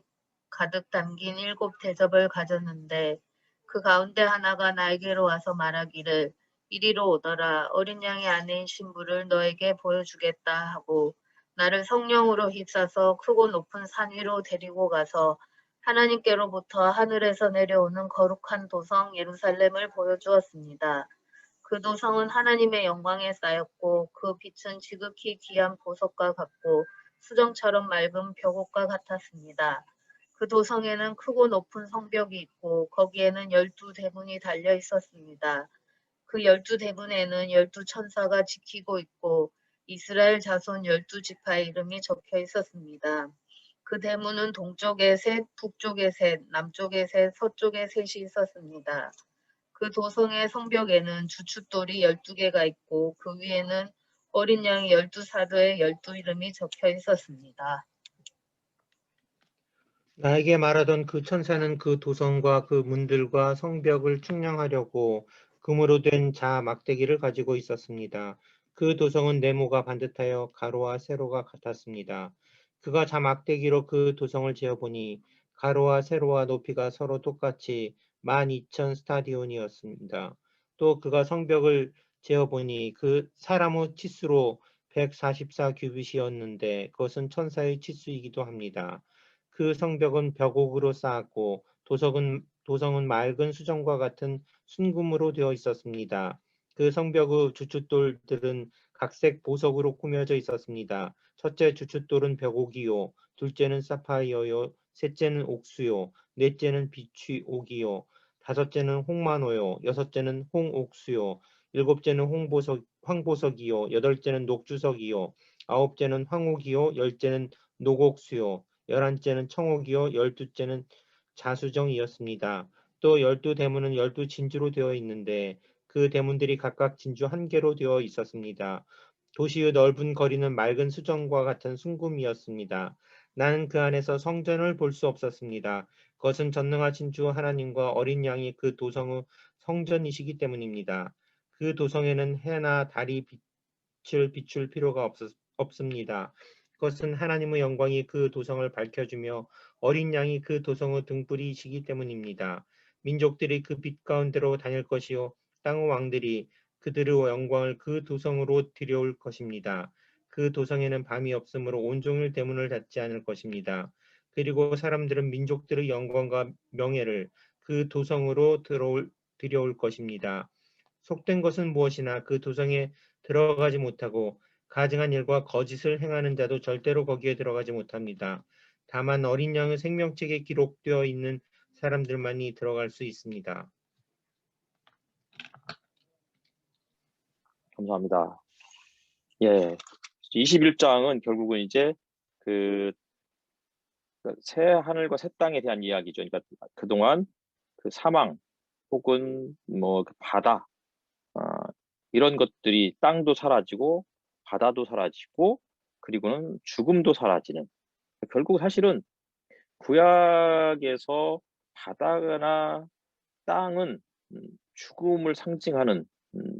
가득 담긴 일곱 대접을 가졌는데 그 가운데 하나가 나에게로 와서 말하기를 이리로 오더라. 어린 양의 아내인 신부를 너에게 보여주겠다 하고 나를 성령으로 휩싸서 크고 높은 산 위로 데리고 가서 하나님께로부터 하늘에서 내려오는 거룩한 도성 예루살렘을 보여주었습니다. 그 도성은 하나님의 영광에 쌓였고 그 빛은 지극히 귀한 보석과 같고 수정처럼 맑은 벽옥과 같았습니다. 그 도성에는 크고 높은 성벽이 있고 거기에는 12대문이 달려 있었습니다. 그 12대문에는 12천사가 지키고 있고 이스라엘 자손 12지파의 이름이 적혀 있었습니다. 그 대문은 동쪽에 셋, 북쪽에 셋, 남쪽에 셋, 서쪽에 셋이 있었습니다. 그 도성의 성벽에는 주춧돌이 12개가 있고 그 위에는 어린 양이 12사도의 12이름이 적혀 있었습니다. 나에게 말하던 그 천사는 그 도성과 그 문들과 성벽을 측량하려고 금으로 된 자 막대기를 가지고 있었습니다. 그 도성은 네모가 반듯하여 가로와 세로가 같았습니다. 그가 자 막대기로 그 도성을 재어보니 가로와 세로와 높이가 서로 똑같이 12,000 스타디온이었습니다. 또 그가 성벽을 재어보니 그 사람의 치수로 144 규빗이었는데 그것은 천사의 치수이기도 합니다. 그 성벽은 벽옥으로 쌓았고 도성은 맑은 수정과 같은 순금으로 되어 있었습니다. 그 성벽의 주춧돌들은 각색 보석으로 꾸며져 있었습니다. 첫째 주춧돌은 벽옥이요, 둘째는 사파이어요, 셋째는 옥수요, 넷째는 비취 옥이요, 다섯째는 홍만호요, 여섯째는 홍옥수요, 일곱째는 황보석이요, 여덟째는 녹주석이요, 아홉째는 황옥이요, 열째는 녹옥수요, 11째는 청옥이요 12째는 자수정이었습니다. 또 12대문은 12진주로 되어 있는데 그 대문들이 각각 진주 한 개로 되어 있었습니다. 도시의 넓은 거리는 맑은 수정과 같은 순금이었습니다. 나는 그 안에서 성전을 볼 수 없었습니다. 그것은 전능하신 주 하나님과 어린 양이 그 도성의 성전이시기 때문입니다. 그 도성에는 해나 달이 빛을 비출 필요가 없습니다. 그것은 하나님의 영광이 그 도성을 밝혀주며 어린 양이 그 도성의 등불이시기 때문입니다. 민족들이 그 빛 가운데로 다닐 것이요 땅의 왕들이 그들의 영광을 그 도성으로 들여올 것입니다. 그 도성에는 밤이 없으므로 온종일 대문을 닫지 않을 것입니다. 그리고 사람들은 민족들의 영광과 명예를 그 도성으로 들여올 것입니다. 속된 것은 무엇이나 그 도성에 들어가지 못하고 가증한 일과 거짓을 행하는 자도 절대로 거기에 들어가지 못합니다. 다만 어린 양의 생명책에 기록되어 있는 사람들만이 들어갈 수 있습니다. 감사합니다. 예. 21장은 결국은 이제 새 하늘과 새 땅에 대한 이야기죠. 그러니까 그동안 그 사망 혹은 뭐 그 바다 이런 것들이 땅도 사라지고 바다도 사라지고 그리고는 죽음도 사라지는 결국 사실은 구약에서 바다나 땅은 죽음을 상징하는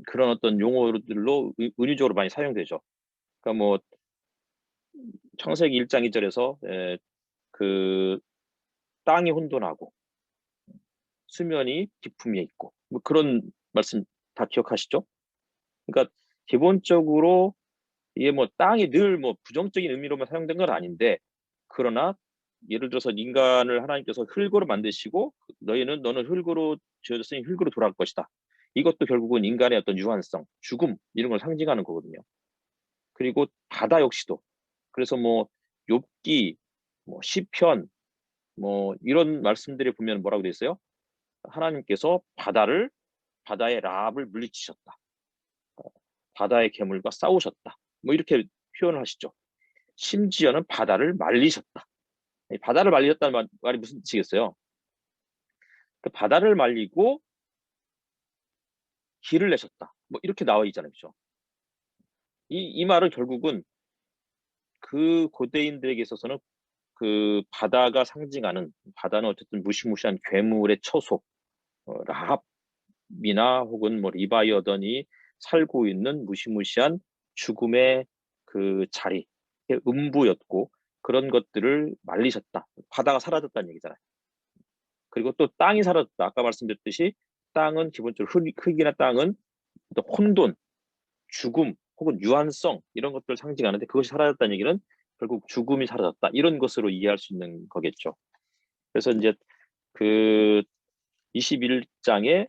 그런 어떤 용어들로 은유적으로 많이 사용되죠. 그러니까 뭐 창세기 1장 2절에서 그 땅이 혼돈하고 수면이 깊음에 있고 뭐 그런 말씀 다 기억하시죠? 그러니까 기본적으로 이게 뭐 땅이 늘 뭐 부정적인 의미로만 사용된 건 아닌데 그러나 예를 들어서 인간을 하나님께서 흙으로 만드시고 너는 흙으로 지어졌으니 흙으로 돌아갈 것이다. 이것도 결국은 인간의 어떤 유한성, 죽음 이런 걸 상징하는 거거든요. 그리고 바다 역시도 그래서 뭐 욥기, 뭐 시편, 뭐 이런 말씀들이 보면 뭐라고 돼 있어요? 하나님께서 바다의 라합을 물리치셨다. 바다의 괴물과 싸우셨다. 뭐 이렇게 표현을 하시죠. 심지어는 바다를 말리셨다. 바다를 말리셨다는 말이 무슨 뜻이겠어요? 그 바다를 말리고 길을 내셨다. 뭐 이렇게 나와 있잖아요. 그렇죠? 이 말은 결국은 그 고대인들에게 있어서는 그 바다가 상징하는 바다는 어쨌든 무시무시한 괴물의 처소, 라합이나 혹은 뭐 리바이어던이 살고 있는 무시무시한 죽음의 그 자리, 음부였고 그런 것들을 말리셨다. 바다가 사라졌다는 얘기잖아요. 그리고 또 땅이 사라졌다. 아까 말씀드렸듯이 땅은 기본적으로 흙이나 땅은 혼돈, 죽음 혹은 유한성 이런 것들을 상징하는데 그것이 사라졌다는 얘기는 결국 죽음이 사라졌다. 이런 것으로 이해할 수 있는 거겠죠. 그래서 이제 그 21장에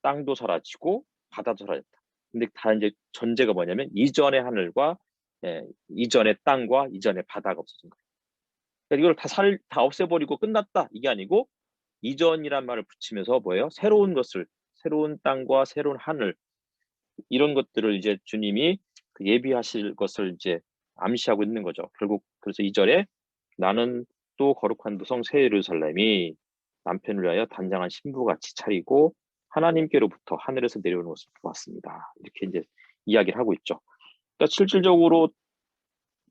땅도 사라지고 바다도 사라졌다. 근데 다 이제 전제가 뭐냐면 이전의 하늘과 이전의 땅과 이전의 바다가 없어진 거예요. 그러니까 이걸 다 없애버리고 끝났다 이게 아니고 이전이란 말을 붙이면서 뭐예요? 새로운 땅과 새로운 하늘 이런 것들을 이제 주님이 예비하실 것을 이제 암시하고 있는 거죠. 결국 그래서 2절에 나는 또 거룩한 도성 새 예루살렘이 남편을 위하여 단장한 신부같이 차리고 하나님께로부터 하늘에서 내려오는 것을 보았습니다. 이렇게 이제 이야기를 하고 있죠. 그러니까 실질적으로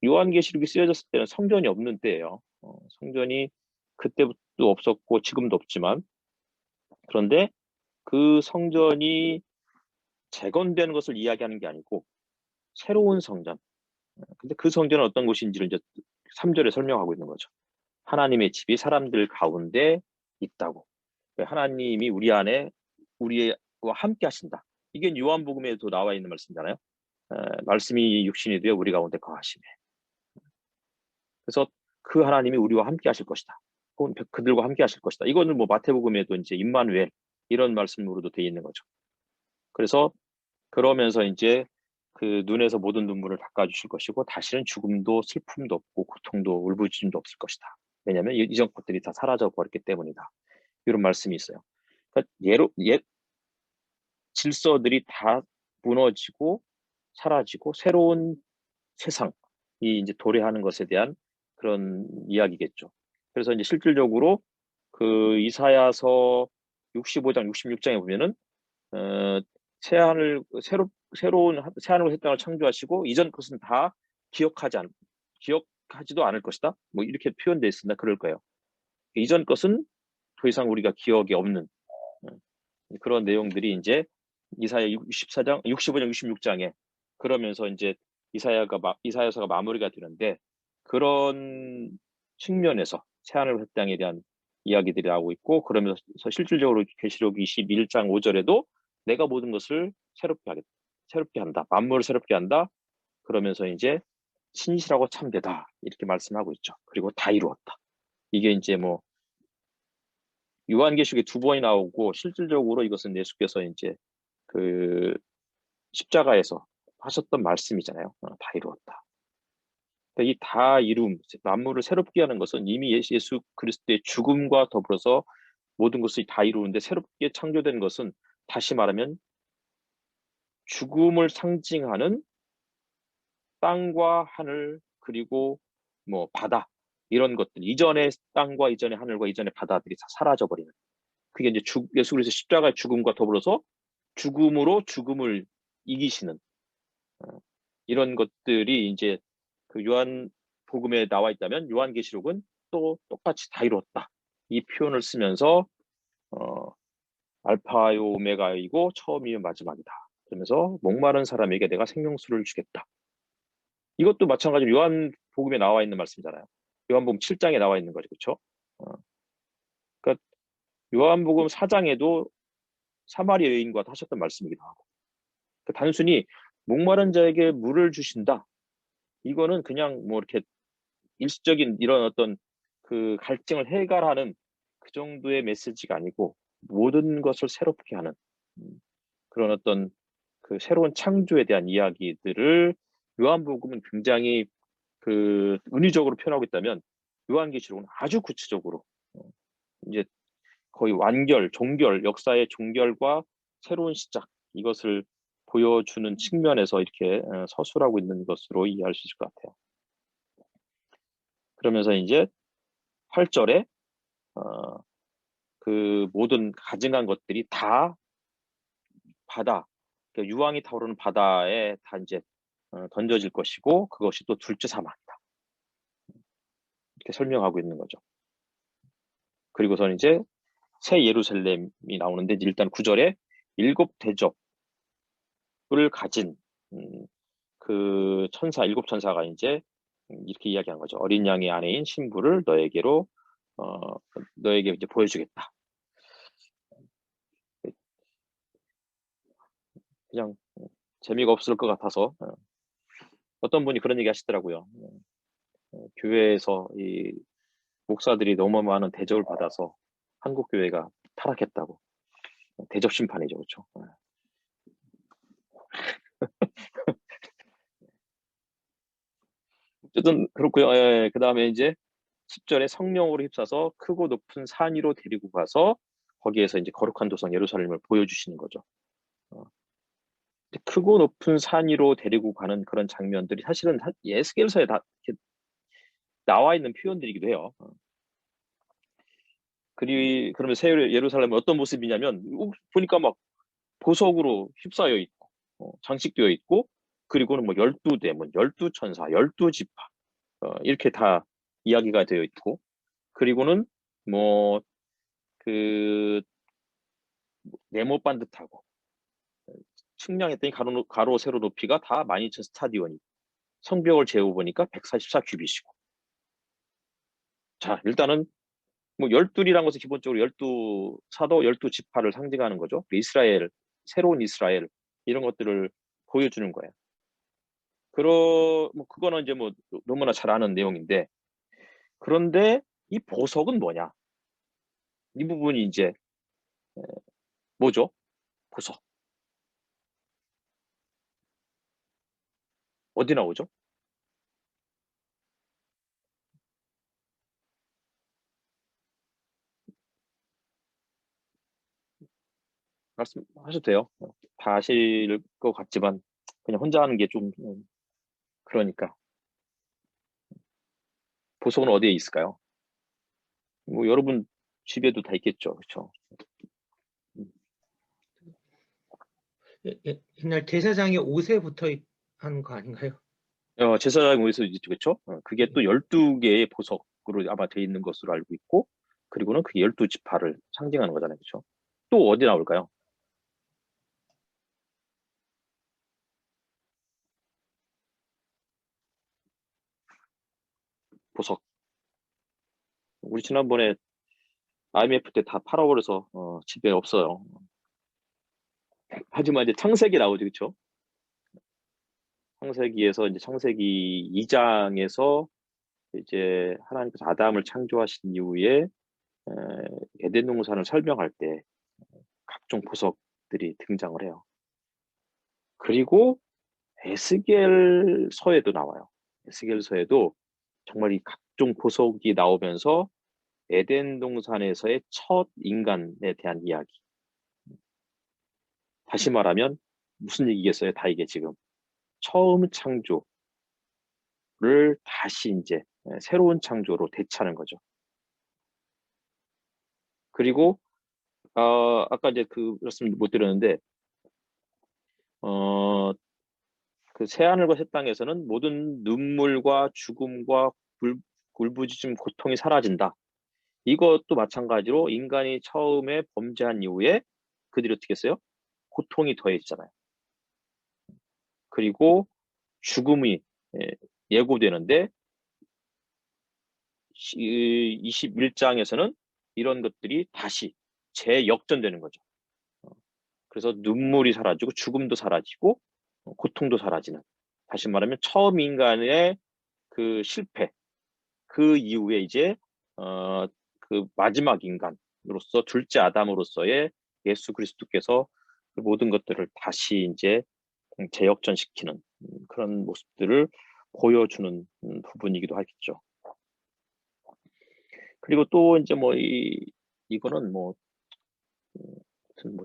요한계시록이 쓰여졌을 때는 성전이 없는 때예요. 성전이 그때부터 없었고 지금도 없지만, 그런데 그 성전이 재건되는 것을 이야기하는 게 아니고 새로운 성전. 근데 그 성전은 어떤 곳인지를 이제 3절에 설명하고 있는 거죠. 하나님의 집이 사람들 가운데 있다고. 하나님이 우리 안에 우리와 함께 하신다. 이게 요한복음에도 나와 있는 말씀이잖아요. 말씀이 육신이 되어 우리 가운데 거하시네. 그래서 그 하나님이 우리와 함께 하실 것이다. 혹은 그들과 함께 하실 것이다. 이거는 뭐 마태복음에도 이제 임마누엘 이런 말씀으로도 되어 있는 거죠. 그래서 그러면서 이제 그 눈에서 모든 눈물을 닦아주실 것이고 다시는 죽음도 슬픔도 없고 고통도 울부짖음도 없을 것이다. 왜냐하면 이전 것들이 다 사라져 버렸기 때문이다. 이런 말씀이 있어요. 그러니까 옛 질서들이 다 무너지고 사라지고 새로운 세상이 이제 도래하는 것에 대한 그런 이야기겠죠. 그래서 이제 실질적으로 그 이사야서 65장, 66장에 보면은 새로운 새하늘과 새 땅을 창조하시고 이전 것은 다 기억하지도 않을 것이다. 뭐 이렇게 표현되어 있습니다. 그럴 거예요. 이전 것은 더 이상 우리가 기억에 없는 그런 내용들이 이제 이사야 65장, 66장에 그러면서 이제 이사야서가 마무리가 되는데, 그런 측면에서 새하늘과 새 땅에 대한 이야기들이 나오고 있고, 그러면서 실질적으로 계시록 21장 5절에도 내가 모든 것을 새롭게 한다. 만물을 새롭게 한다. 그러면서 이제 신실하고 참되다. 이렇게 말씀하고 있죠. 그리고 다 이루었다. 이게 이제 뭐 요한계시록에 2번이 나오고, 실질적으로 이것은 예수께서 이제 그 십자가에서 하셨던 말씀이잖아요. 다 이루었다. 그러니까 이 다 이룸, 만물을 새롭게 하는 것은 이미 예수 그리스도의 죽음과 더불어서 모든 것이 다 이루는데, 새롭게 창조된 것은 다시 말하면 죽음을 상징하는 땅과 하늘, 그리고 뭐 바다, 이런 것들, 이전의 땅과 이전의 하늘과 이전의 바다들이 다 사라져버리는, 그게 이제 예수 그리스도 십자가의 죽음과 더불어서 죽음으로 죽음을 이기시는 이런 것들이 이제 그 요한복음에 나와 있다면, 요한계시록은 또 똑같이 다 이루었다. 이 표현을 쓰면서 알파요 오메가이고 처음이요 마지막이다. 그러면서 목마른 사람에게 내가 생명수를 주겠다. 이것도 마찬가지로 요한복음에 나와 있는 말씀이잖아요. 요한복음 7장에 나와 있는 거죠. 그렇죠? 그러니까 요한복음 4장에도 사마리아 여인과 하셨던 말씀이기도 하고, 그러니까 단순히 목마른 자에게 물을 주신다. 이거는 그냥 뭐 이렇게 일시적인 이런 어떤 그 갈증을 해결하는 그 정도의 메시지가 아니고, 모든 것을 새롭게 하는 그런 어떤 그 새로운 창조에 대한 이야기들을 요한복음은 굉장히 그 은유적으로 표현하고 있다면, 요한계시록은 아주 구체적으로 이제 거의 완결, 종결, 역사의 종결과 새로운 시작, 이것을 보여주는 측면에서 이렇게 서술하고 있는 것으로 이해할 수 있을 것 같아요. 그러면서 이제 8절에 그 모든 가증한 것들이 다 바다, 그러니까 유황이 타오르는 바다에 다 이제 던져질 것이고, 그것이 또 둘째 사망이다. 이렇게 설명하고 있는 거죠. 그리고선 이제 새 예루살렘이 나오는데, 일단 9절에 7 대접을 가진 그 천사, 7 천사가 이제 이렇게 이야기한 거죠. 어린 양의 아내인 신부를 너에게 이제 보여주겠다. 그냥 재미가 없을 것 같아서 어떤 분이 그런 얘기 하시더라고요. 교회에서 이 목사들이 너무 많은 대접을 받아서 한국 교회가 타락했다고. 대접 심판이죠, 그렇죠? 어쨌든 그렇고요. 그 다음에 이제 10절에 성령으로 휩싸서 크고 높은 산 위로 데리고 가서 거기에서 이제 거룩한 도성 예루살렘을 보여주시는 거죠. 크고 높은 산 위로 데리고 가는 그런 장면들이 사실은 에스겔서에 다 이렇게 나와 있는 표현들이기도 해요. 그러면 새 예루살렘은 어떤 모습이냐면 보니까 막 보석으로 휩싸여 있고 장식되어 있고 그리고는 뭐 12대문, 12천사, 12지파 이렇게 다 이야기가 되어 있고 그리고는 뭐 그 네모 반듯하고 측량했더니 가로 세로 높이가 다 12,000 스타디온이 성벽을 재어보니까 144 큐빗이고 자 일단은 뭐 12이라는 것은 기본적으로 12사도 12지파를 상징하는 거죠. 이스라엘 새로운 이스라엘 이런 것들을 보여주는 거예요. 뭐 그거는 이제 뭐 너무나 잘 아는 내용인데 그런데 이 보석은 뭐냐? 이 부분이 이제 뭐죠? 보석 어디 나오죠? 말씀하셔도 돼요. 다 아실 것 같지만 그냥 혼자 하는 게 좀 그러니까 보석은 어디에 있을까요? 뭐 여러분 집에도 다 있겠죠, 그렇죠? 옛날 제사장이 옷에 붙어 하는 거 아닌가요? 제사장 어디서 있죠, 그렇죠? 그게 또 12개의 보석으로 아마 돼 있는 것으로 알고 있고 그리고는 그게 12지파를 상징하는 거잖아요, 그렇죠? 또 어디 나올까요? 보석. 우리 지난번에 IMF 때 다 팔아버려서 집에 없어요. 하지만 이제 창세기 나오죠, 그렇죠? 창세기에서 이제 창세기 2장에서 이제 하나님께서 아담을 창조하신 이후에 에덴 동산을 설명할 때 각종 보석들이 등장을 해요. 그리고 에스겔서에도 나와요. 에스겔서에도 정말 이 각종 보석이 나오면서 에덴 동산에서의 첫 인간에 대한 이야기. 다시 말하면 무슨 얘기겠어요? 다 이게 지금 처음 창조를 다시 이제 새로운 창조로 되찾는 거죠. 그리고 아까 이제 그 말씀 못 드렸는데 그 새하늘과 새 땅에서는 모든 눈물과 죽음과 굴부짖음 고통이 사라진다. 이것도 마찬가지로 인간이 처음에 범죄한 이후에 그들이 어떻게 했어요? 고통이 더해지잖아요. 그리고 죽음이 예고되는데 21장에서는 이런 것들이 다시 재역전되는 거죠. 그래서 눈물이 사라지고 죽음도 사라지고 고통도 사라지는 다시 말하면 처음 인간의 그 실패 그 이후에 이제 그 마지막 인간으로서 둘째 아담으로서의 예수 그리스도께서 그 모든 것들을 다시 이제 재역전시키는 그런 모습들을 보여주는 부분이기도 하겠죠. 그리고 또 이제 뭐 이거는 뭐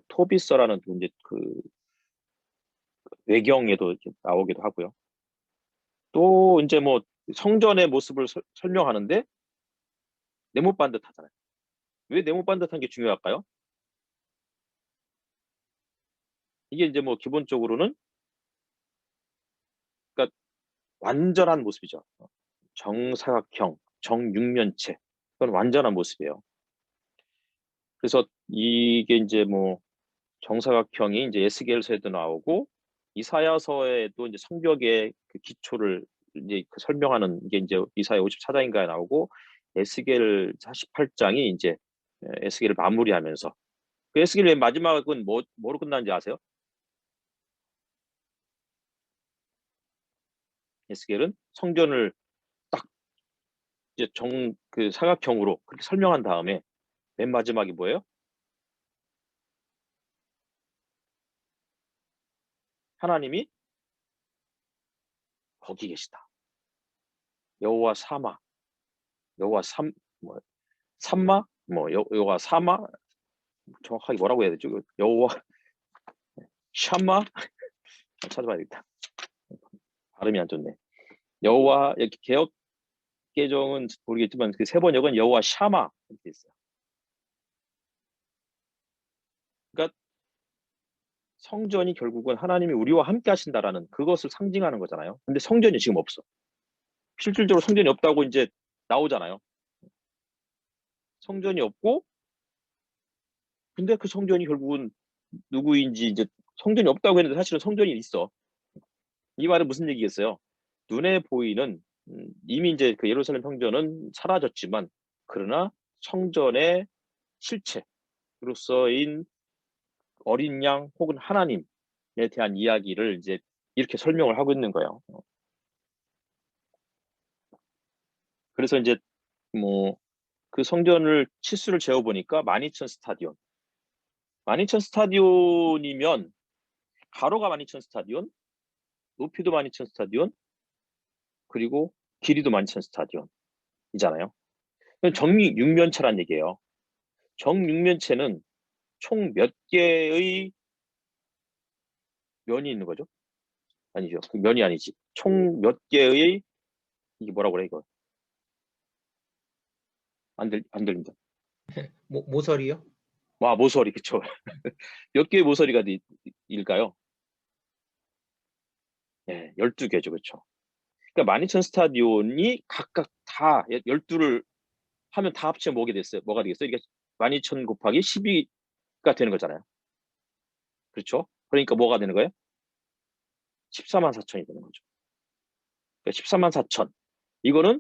토비서라는 이제 그 외경에도 이제 나오기도 하고요. 또 이제 뭐 성전의 모습을 설명하는데 네모 반듯하잖아요. 왜 네모 반듯한 게 중요할까요? 이게 이제 뭐 기본적으로는 그러니까 완전한 모습이죠. 정사각형, 정육면체 그건 완전한 모습이에요. 그래서 이게 이제 뭐 정사각형이 이제 에스겔서에도 나오고 이사야서에도 이제 성벽의 그 기초를 이제 그 설명하는 게 이제 이사야 54장인가에 나오고 에스겔 48장이 이제 에스겔을 마무리하면서 그 에스겔 맨 마지막은 뭐로 끝나는지 아세요? 에스겔은 성전을 딱 이제 그 사각형으로 그렇게 설명한 다음에 맨 마지막이 뭐예요? 하나님이 거기 계시다. 여호와 사마, 여호와 삼마, 뭐 여호와 사마, 정확하게 뭐라고 해야 되죠? 여호와 샴마 찾아봐야겠다. 발음이 안 좋네. 여호와 이렇게 개역 개정은 모르겠지만 그 세 번역은 여호와 샤마 이렇게 있어요. 성전이 결국은 하나님이 우리와 함께 하신다라는 그것을 상징하는 거잖아요. 근데 성전이 지금 없어. 실질적으로 성전이 없다고 이제 나오잖아요. 성전이 없고, 근데 그 성전이 결국은 누구인지 이제 성전이 없다고 했는데 사실은 성전이 있어. 이 말은 무슨 얘기겠어요? 눈에 보이는 이미 이제 그 예루살렘 성전은 사라졌지만 그러나 성전의 실체로서인 어린 양 혹은 하나님에 대한 이야기를 이제 이렇게 설명을 하고 있는 거예요. 그래서 이제 뭐 그 성전을 치수를 재어 보니까 12,000 스타디온. 12,000 스타디온이면 가로가 12,000 스타디온, 높이도 12,000 스타디온, 그리고 길이도 12,000 스타디온이잖아요. 정육면체란 얘기예요. 정육면체는 총 몇 개의 면이 있는 거죠? 아니죠. 그 면이 아니지. 총 몇 개의 이게 뭐라고 그래 이거? 안 들린다. 모서리요? 와, 모서리 그쵸? 몇 개의 모서리가 일까요? 네, 12개죠, 그쵸? 그러니까 12,000 스타디온이 각각 다 12를 하면 다 합치면 뭐가 되겠어요? 이게 12,000 곱하기 12가 되는 거잖아요. 그렇죠? 그러니까 뭐가 되는 거예요? 14만 4천이 되는 거죠. 그러니까 14만 4천. 이거는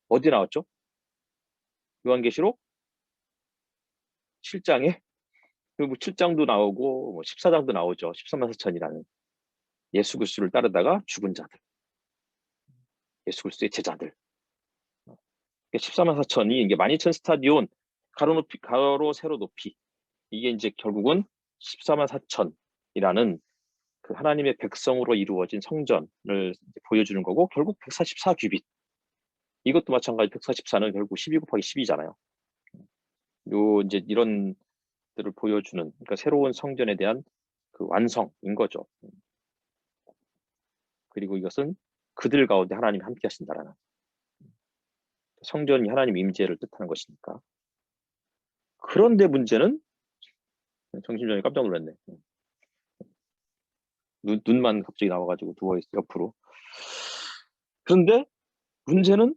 어디 나왔죠? 요한계시록 7장에 뭐 7장도 나오고 뭐 14장도 나오죠. 14만 4천이라는 예수 그리스도를 따르다가 죽은 자들, 예수 그리스도의 제자들. 14만 4천이 이게 12,000 스타디온 가로 세로 높이 이게 이제 결국은 14만 4천이라는 그 하나님의 백성으로 이루어진 성전을 보여주는 거고 결국 144 규빗 이것도 마찬가지 144는 결국 12 곱하기 12잖아요. 요 이제 이런 들을 보여주는 그러니까 새로운 성전에 대한 그 완성인 거죠. 그리고 이것은 그들 가운데 하나님이 함께 하신다라는 성전이 하나님 임재를 뜻하는 것이니까. 그런데 문제는 정신전이 깜짝 놀랐네. 눈만 갑자기 나와가지고 누워있어 옆으로. 그런데 문제는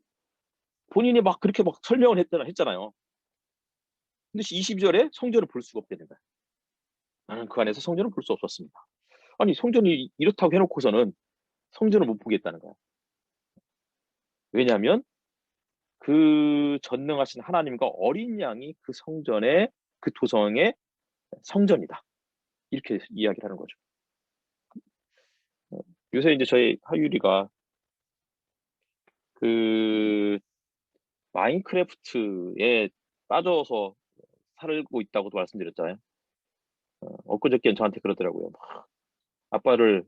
본인이 막 그렇게 막 설명을 했잖아요. 근데 22절에 성전을 볼 수가 없게 된 거야. 나는 그 안에서 성전을 볼 수 없었습니다. 아니 성전이 이렇다고 해놓고서는 성전을 못 보겠다는 거야. 왜냐하면 그 전능하신 하나님과 어린 양이 그 성전의 그 도성의 성전이다. 이렇게 이야기를 하는 거죠. 요새 이제 저희 하유리가 그 마인크래프트에 빠져서 살고 있다고도 말씀드렸잖아요. 엊그저께는 저한테 그러더라고요. 아빠를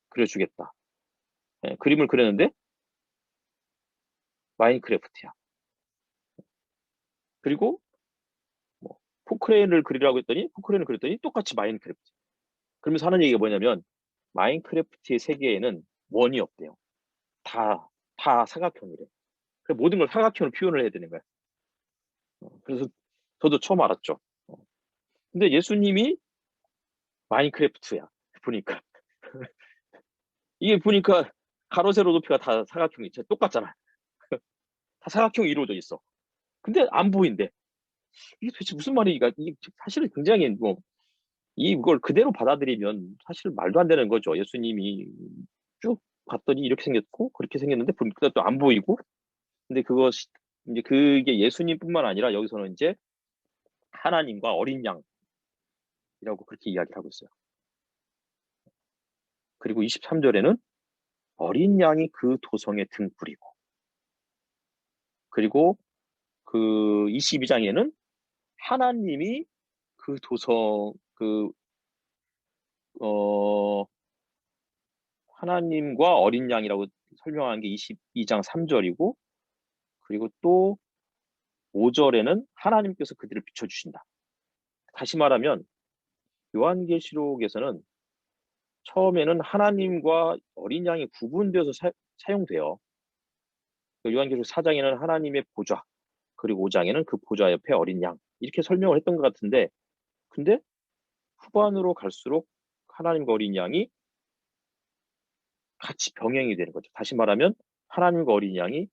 그려주겠다. 그림을 그렸는데 마인크래프트야. 그리고 뭐 포크레인을 그리라고 했더니 포크레인을 그렸더니 똑같이 마인크래프트. 그러면서 하는 얘기가 뭐냐면 마인크래프트의 세계에는 원이 없대요. 다 사각형이래. 모든 걸 사각형으로 표현을 해야 되는 거야. 그래서 저도 처음 알았죠. 근데 예수님이 마인크래프트야. 보니까 이게 보니까 가로 세로 높이가 다 사각형이 똑같잖아. 다 사각형이 이루어져 있어. 근데 안 보인대. 이게 도대체 무슨 말이니까 이게 사실은 굉장히 뭐 이걸 그대로 받아들이면 사실 말도 안 되는 거죠. 예수님이 쭉 봤더니 이렇게 생겼고 그렇게 생겼는데 보니까 또 안 보이고. 근데 이제 그게 예수님뿐만 아니라 여기서는 이제 하나님과 어린 양이라고 그렇게 이야기를 하고 있어요. 그리고 23절에는 어린 양이 그 도성의 등불이고 그리고 그 22장에는 하나님이 그 도성 하나님과 어린 양이라고 설명한 게 22장 3절이고 그리고 또 5절에는 하나님께서 그들을 비춰주신다. 다시 말하면 요한계시록에서는 처음에는 하나님과 어린 양이 구분되어서 사용돼요. 요한계시록 4장에는 하나님의 보좌, 그리고 5장에는 그 보좌 옆에 어린 양 이렇게 설명을 했던 것 같은데 근데 후반으로 갈수록 하나님과 어린 양이 같이 병행이 되는 거죠. 다시 말하면 하나님과 어린 양이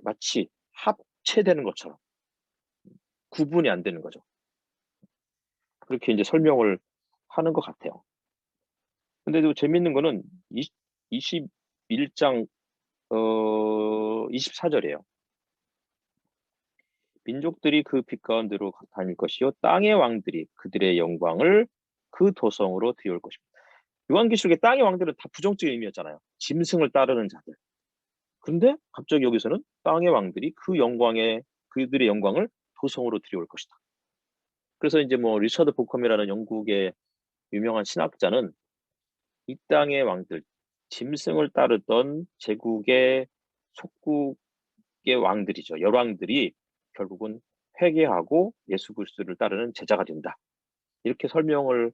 마치 합체되는 것처럼 구분이 안 되는 거죠. 그렇게 이제 설명을 하는 것 같아요. 근데 또 재밌는 거는 21장 24절이에요. 민족들이 그 빛 가운데로 다닐 것이요 땅의 왕들이 그들의 영광을 그 도성으로 들여올 것입니다. 요한계시록의 땅의 왕들은 다 부정적인 의미였잖아요. 짐승을 따르는 자들. 그런데 갑자기 여기서는 땅의 왕들이 그들의 영광을 도성으로 들여올 것이다. 그래서 이제 뭐 리처드 보컴이라는 영국의 유명한 신학자는 이 땅의 왕들, 짐승을 따르던 제국의 속국의 왕들이죠. 열왕들이 결국은 회개하고 예수 그리스도를 따르는 제자가 된다. 이렇게 설명을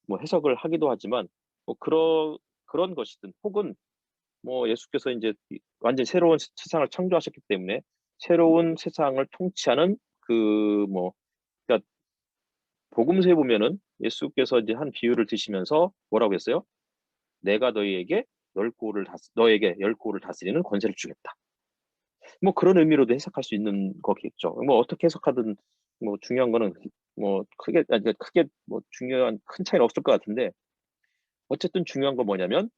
뭐 해석을 하기도 하지만 뭐 그런 것이든 혹은 뭐 예수께서 이제 완전 새로운 세상을 창조하셨기 때문에 새로운 세상을 통치하는 그러니까 복음서에 보면은 예수께서 이제 한 비유를 드시면서 뭐라고 했어요? 내가 너에게 열 고를 다스리는 권세를 주겠다. 뭐 그런 의미로도 해석할 수 있는 거겠죠. 뭐 어떻게 해석하든 뭐 중요한 거는 뭐 크게 뭐 중요한 큰 차이는 없을 것 같은데 어쨌든 중요한 건 뭐냐면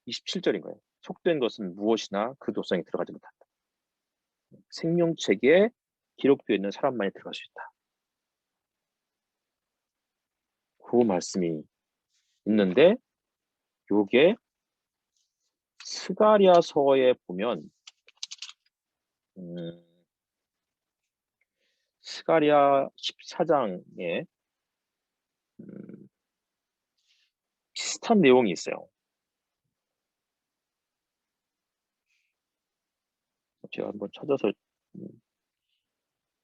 27절인 거예요. 속된 것은 무엇이나 그 도성에 들어가지 못한다. 생명책에 기록되어 있는 사람만이 들어갈 수 있다. 그 말씀이 있는데 요게 스가랴서에 보면 스가랴 14장에 비슷한 내용이 있어요. 제가 한번 찾아서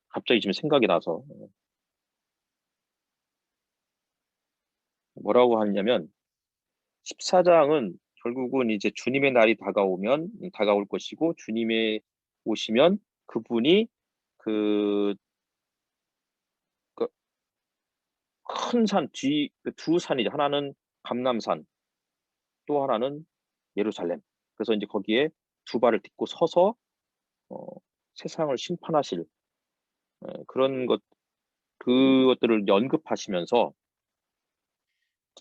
갑자기 지금 생각이 나서 뭐라고 하냐면 14장은 결국은 이제 주님의 날이 다가올 것이고 주님의 오시면 그분이 그 큰 산 두 산이죠. 하나는 감람산, 또 하나는 예루살렘. 그래서 이제 거기에 두 발을 딛고 서서 세상을 심판하실 그것들을 언급하시면서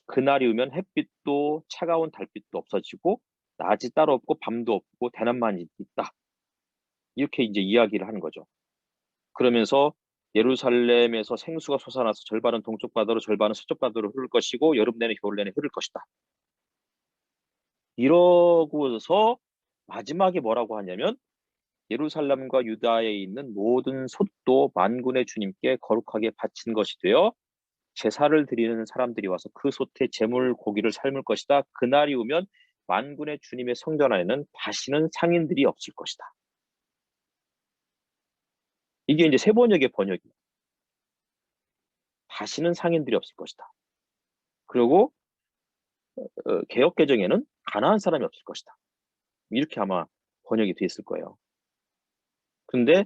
그날이 오면 햇빛도 차가운 달빛도 없어지고 낮이 따로 없고 밤도 없고 대낮만 있다. 이렇게 이제 이야기를 하는 거죠. 그러면서 예루살렘에서 생수가 솟아나서 절반은 동쪽 바다로 절반은 서쪽 바다로 흐를 것이고 여름 내내 겨울 내내 흐를 것이다. 이러고서 마지막에 뭐라고 하냐면 예루살렘과 유다에 있는 모든 솥도 만군의 주님께 거룩하게 바친 것이 되어 제사를 드리는 사람들이 와서 그 솥에 제물 고기를 삶을 것이다. 그날이 오면 만군의 주님의 성전 안에는 다시는 상인들이 없을 것이다. 이게 이제 세번역의 번역이에요. 다시는 상인들이 없을 것이다. 그리고 개역 개정에는 가난한 사람이 없을 것이다. 이렇게 아마 번역이 돼 있을 거예요. 근데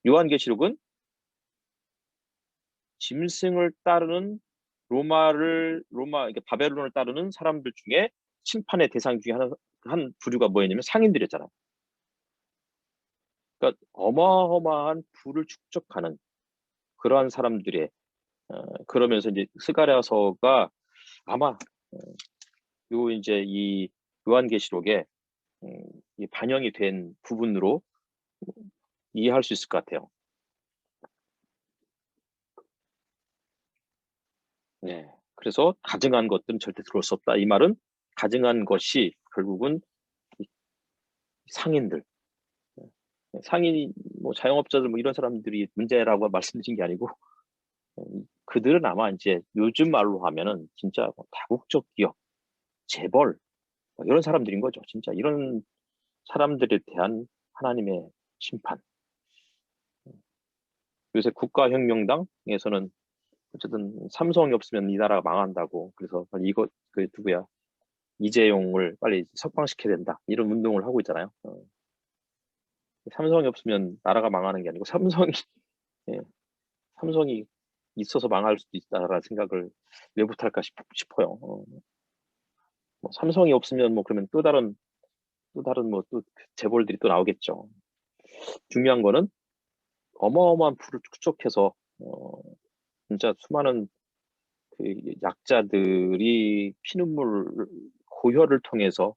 요한계시록은 짐승을 따르는 바벨론을 따르는 사람들 중에 심판의 대상 중에 한 부류가 뭐였냐면 상인들이었잖아요. 그러니까 어마어마한 부를 축적하는 그러한 사람들의 그러면서 이제 스가랴서가 아마 요 이제 이 요한계시록에 이 반영이 된 부분으로 이해할 수 있을 것 같아요. 네. 그래서 가증한 것들은 절대 들어올 수 없다. 이 말은 가증한 것이 결국은 상인들, 상인, 뭐 자영업자들 뭐 이런 사람들이 문제라고 말씀드린 게 아니고 그들은 아마 이제 요즘 말로 하면은 진짜 뭐 다국적 기업, 재벌 뭐 이런 사람들인 거죠. 진짜 이런 사람들에 대한 하나님의 심판. 요새 국가혁명당에서는 어쨌든 삼성이 없으면 이 나라가 망한다고 그래서 이거 그 누구야 이재용을 빨리 석방시켜야 된다 이런 운동을 하고 있잖아요. 삼성이 없으면 나라가 망하는 게 아니고 삼성이 있어서 망할 수도 있다라는 생각을 왜 못할까 싶어요. 뭐 삼성이 없으면 뭐 그러면 또 다른 뭐 또 재벌들이 또 나오겠죠. 중요한 거는 어마어마한 부를 축적해서 진짜 수많은 그 약자들이 피눈물 고혈을 통해서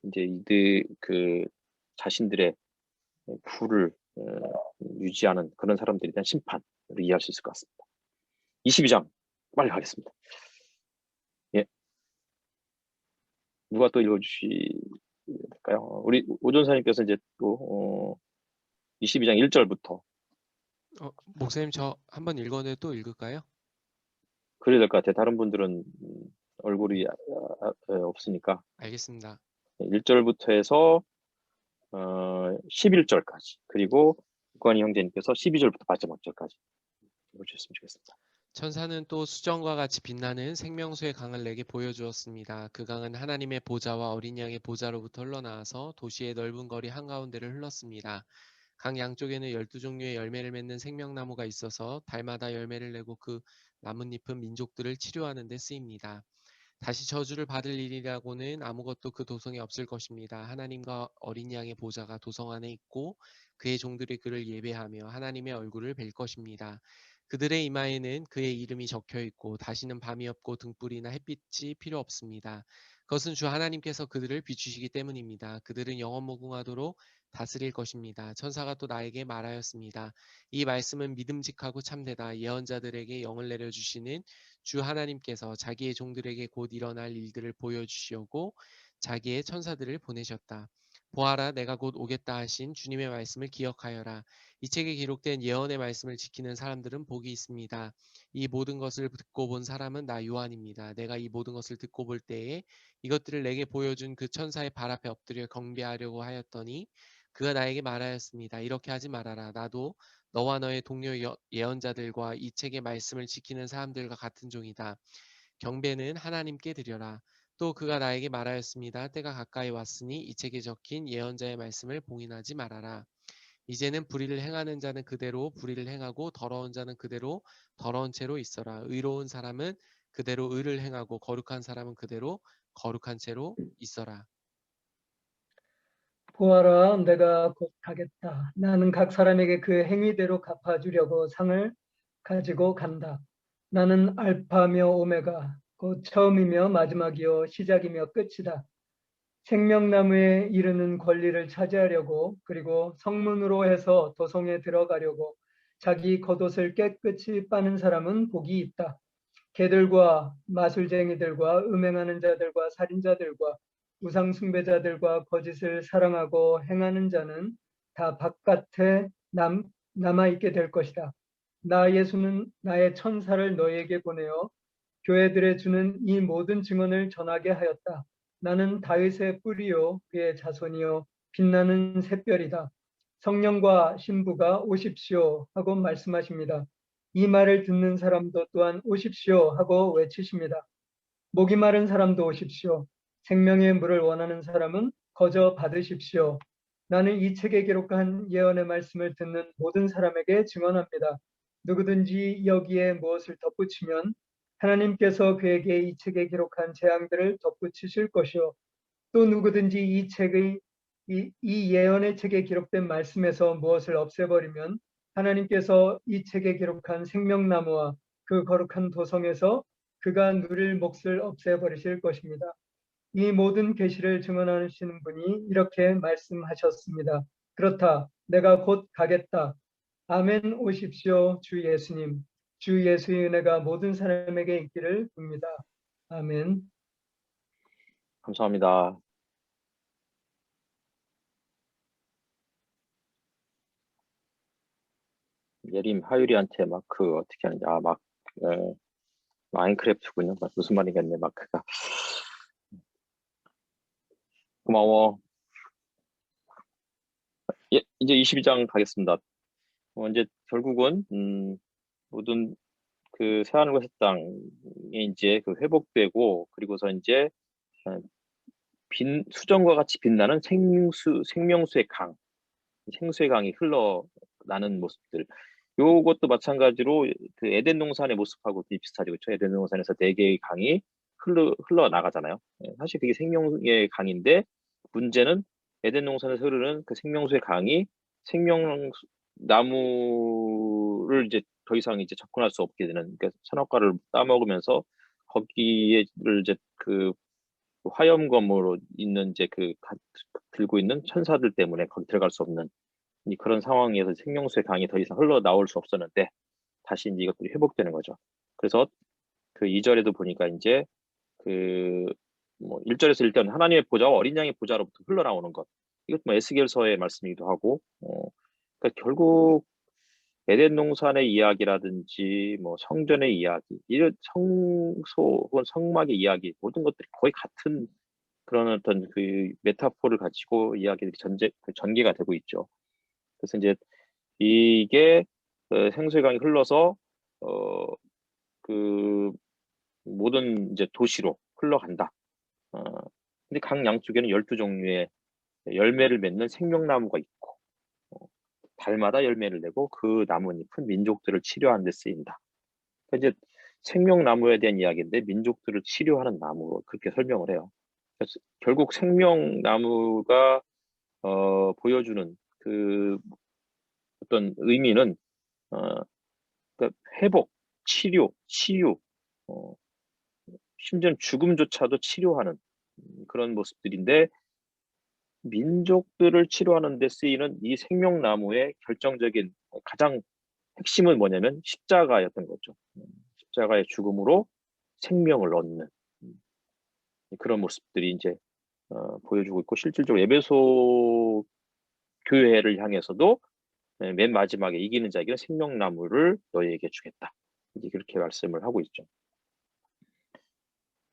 이제 이들 그 자신들의 부를 유지하는 그런 사람들에 대한 심판을 이해할 수 있을 것 같습니다. 22장 빨리 가겠습니다. 예. 누가 또 읽어주실까요? 우리 오전사님께서 이제 또 22장 1절부터 목사님 저 한번 읽었는데 또 읽을까요? 그래야 될 것 같아요. 다른 분들은 얼굴이 없으니까 알겠습니다. 1절부터 해서 11절까지 그리고 국관이 형제님께서 12절부터 마지막 절까지 읽어주셨으면 좋겠습니다. 천사는 또 수정과 같이 빛나는 생명수의 강을 내게 보여주었습니다. 그 강은 하나님의 보좌와 어린 양의 보좌로부터 흘러나와서 도시의 넓은 거리 한가운데를 흘렀습니다. 강 양쪽에는 12종류의 열매를 맺는 생명나무가 있어서 달마다 열매를 내고 그 나뭇잎은 민족들을 치료하는 데 쓰입니다. 다시 저주를 받을 일이라고는 아무것도 그 도성에 없을 것입니다. 하나님과 어린 양의 보좌가 도성 안에 있고 그의 종들이 그를 예배하며 하나님의 얼굴을 뵐 것입니다. 그들의 이마에는 그의 이름이 적혀 있고 다시는 밤이 없고 등불이나 햇빛이 필요 없습니다. 그것은 주 하나님께서 그들을 비추시기 때문입니다. 그들은 영원 무궁하도록 다스릴 것입니다. 천사가 또 나에게 말하였습니다. 이 말씀은 믿음직하고 참되다. 예언자들에게 영을 내려주시는 주 하나님께서 자기의 종들에게 곧 일어날 일들을 보여주시려고 자기의 천사들을 보내셨다. 보아라, 내가 곧 오겠다 하신 주님의 말씀을 기억하여라. 이 책에 기록된 예언의 말씀을 지키는 사람들은 복이 있습니다. 이 모든 것을 듣고 본 사람은 나 요한입니다. 내가 이 모든 것을 듣고 볼 때에 이것들을 내게 보여준 그 천사의 발 앞에 엎드려 경배하려고 하였더니 그가 나에게 말하였습니다. 이렇게 하지 말아라. 나도 너와 너의 동료 예언자들과 이 책의 말씀을 지키는 사람들과 같은 종이다. 경배는 하나님께 드려라. 또 그가 나에게 말하였습니다. 때가 가까이 왔으니 이 책에 적힌 예언자의 말씀을 봉인하지 말아라. 이제는 불의를 행하는 자는 그대로 불의를 행하고 더러운 자는 그대로 더러운 채로 있어라. 의로운 사람은 그대로 의를 행하고 거룩한 사람은 그대로 거룩한 채로 있어라. 보아라, 내가 곧 가겠다. 나는 각 사람에게 그 행위대로 갚아주려고 상을 가지고 간다. 나는 알파며 오메가, 곧 처음이며 마지막이요 시작이며 끝이다. 생명나무에 이르는 권리를 차지하려고 그리고 성문으로 해서 도성에 들어가려고 자기 겉옷을 깨끗이 빠는 사람은 복이 있다. 개들과 마술쟁이들과 음행하는 자들과 살인자들과 우상 숭배자들과 거짓을 사랑하고 행하는 자는 다 바깥에 남아있게 될 것이다. 나 예수는 나의 천사를 너희에게 보내어 교회들에 주는 이 모든 증언을 전하게 하였다. 나는 다윗의 뿌리요 그의 자손이요 빛나는 샛별이다. 성령과 신부가 오십시오 하고 말씀하십니다. 이 말을 듣는 사람도 또한 오십시오 하고 외치십니다. 목이 마른 사람도 오십시오. 생명의 물을 원하는 사람은 거저 받으십시오. 나는 이 책에 기록한 예언의 말씀을 듣는 모든 사람에게 증언합니다. 누구든지 여기에 무엇을 덧붙이면 하나님께서 그에게 이 책에 기록한 재앙들을 덧붙이실 것이요. 또 누구든지 이 예언의 책에 기록된 말씀에서 무엇을 없애버리면 하나님께서 이 책에 기록한 생명나무와 그 거룩한 도성에서 그가 누릴 몫을 없애버리실 것입니다. 이 모든 계시를 증언하시는 분이 이렇게 말씀하셨습니다. 그렇다. 내가 곧 가겠다. 아멘. 오십시오. 주 예수님. 주 예수의 은혜가 모든 사람에게 있기를 빕니다. 아멘. 감사합니다. 예림 하율이한테 마크 어떻게 하는지 마인크래프트군요. 무슨 말이겠네 마크가. 고마워. 예, 이제 22장 가겠습니다. 이제 결국은 모든 그 새하늘과 새 땅에 이제 그 회복되고 그리고서 이제 수정과 같이 빛나는 생명수의 강이 흘러나는 모습들. 요것도 마찬가지로 그 에덴 동산의 모습하고 비슷하죠. 그렇죠? 에덴 동산에서 4개의 강이 흘러나가잖아요. 사실 그게 생명의 강인데 문제는 에덴 동산에서 흐르는 그 생명수의 강이 생명나무를 이제 더 이상 이제 접근할 수 없게 되는, 그러니까 선악과를 따먹으면서 거기에 이제 그 화염검으로 있는 이제 들고 있는 천사들 때문에 거기 들어갈 수 없는 그런 상황에서 생명수의 강이 더 이상 흘러나올 수 없었는데 다시 이제 이것들이 회복되는 거죠. 그래서 그 2절에도 보니까 이제 뭐 1절에서 일단 하나님의 보좌와 어린 양의 보좌로부터 흘러나오는 것. 이것도 뭐 에스겔서의 말씀이기도 하고, 그러니까 결국 에덴 동산의 이야기라든지 뭐 성전의 이야기, 이런 성소 혹은 성막의 이야기, 모든 것들이 거의 같은 그런 어떤 그 메타포를 가지고 이야기들이 전개가 되고 있죠. 그래서 이제 이게 생수의 강이 흘러서 그 모든 이제 도시로 흘러간다. 근데 강 양쪽에는 12종류의 열매를 맺는 생명나무가 있고, 달마다 열매를 내고 그 나뭇잎은 민족들을 치료하는 데 쓰인다. 그러니까 이제 생명나무에 대한 이야기인데 민족들을 치료하는 나무로 그렇게 설명을 해요. 그래서 결국 생명나무가 보여주는 그 어떤 의미는 그러니까 회복, 치료, 치유, 심지어 죽음조차도 치료하는 그런 모습들인데, 민족들을 치료하는 데 쓰이는 이 생명나무의 결정적인 가장 핵심은 뭐냐면 십자가였던 거죠. 십자가의 죽음으로 생명을 얻는 그런 모습들이 이제 보여주고 있고, 실질적으로 에베소 교회를 향해서도 맨 마지막에 이기는 자에게는 생명나무를 너희에게 주겠다. 이제 그렇게 말씀을 하고 있죠.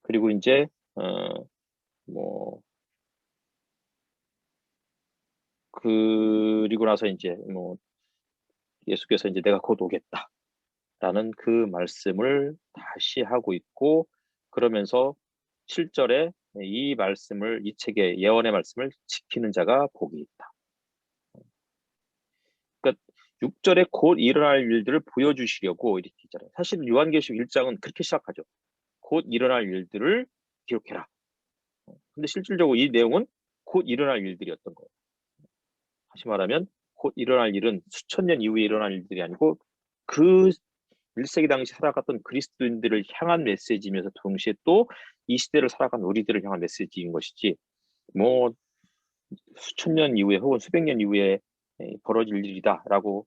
그리고 이제 뭐 그리고 나서 이제 뭐 예수께서 이제 내가 곧 오겠다라는 그 말씀을 다시 하고 있고, 그러면서 7절에 이 말씀을, 이 책의 예언의 말씀을 지키는 자가 복이 있다. 그러니까 6절에 곧 일어날 일들을 보여주시려고 이렇게 있잖아요. 사실 요한계시록 1장은 그렇게 시작하죠. 곧 일어날 일들을 기록해라. 근데 실질적으로 이 내용은 곧 일어날 일들이었던 거예요. 다시 말하면 곧 일어날 일은 수천 년 이후에 일어날 일들이 아니고 그 1세기 당시 살아갔던 그리스도인들을 향한 메시지면서 동시에 또 이 시대를 살아간 우리들을 향한 메시지인 것이지, 뭐 수천 년 이후에 혹은 수백 년 이후에 벌어질 일이다라고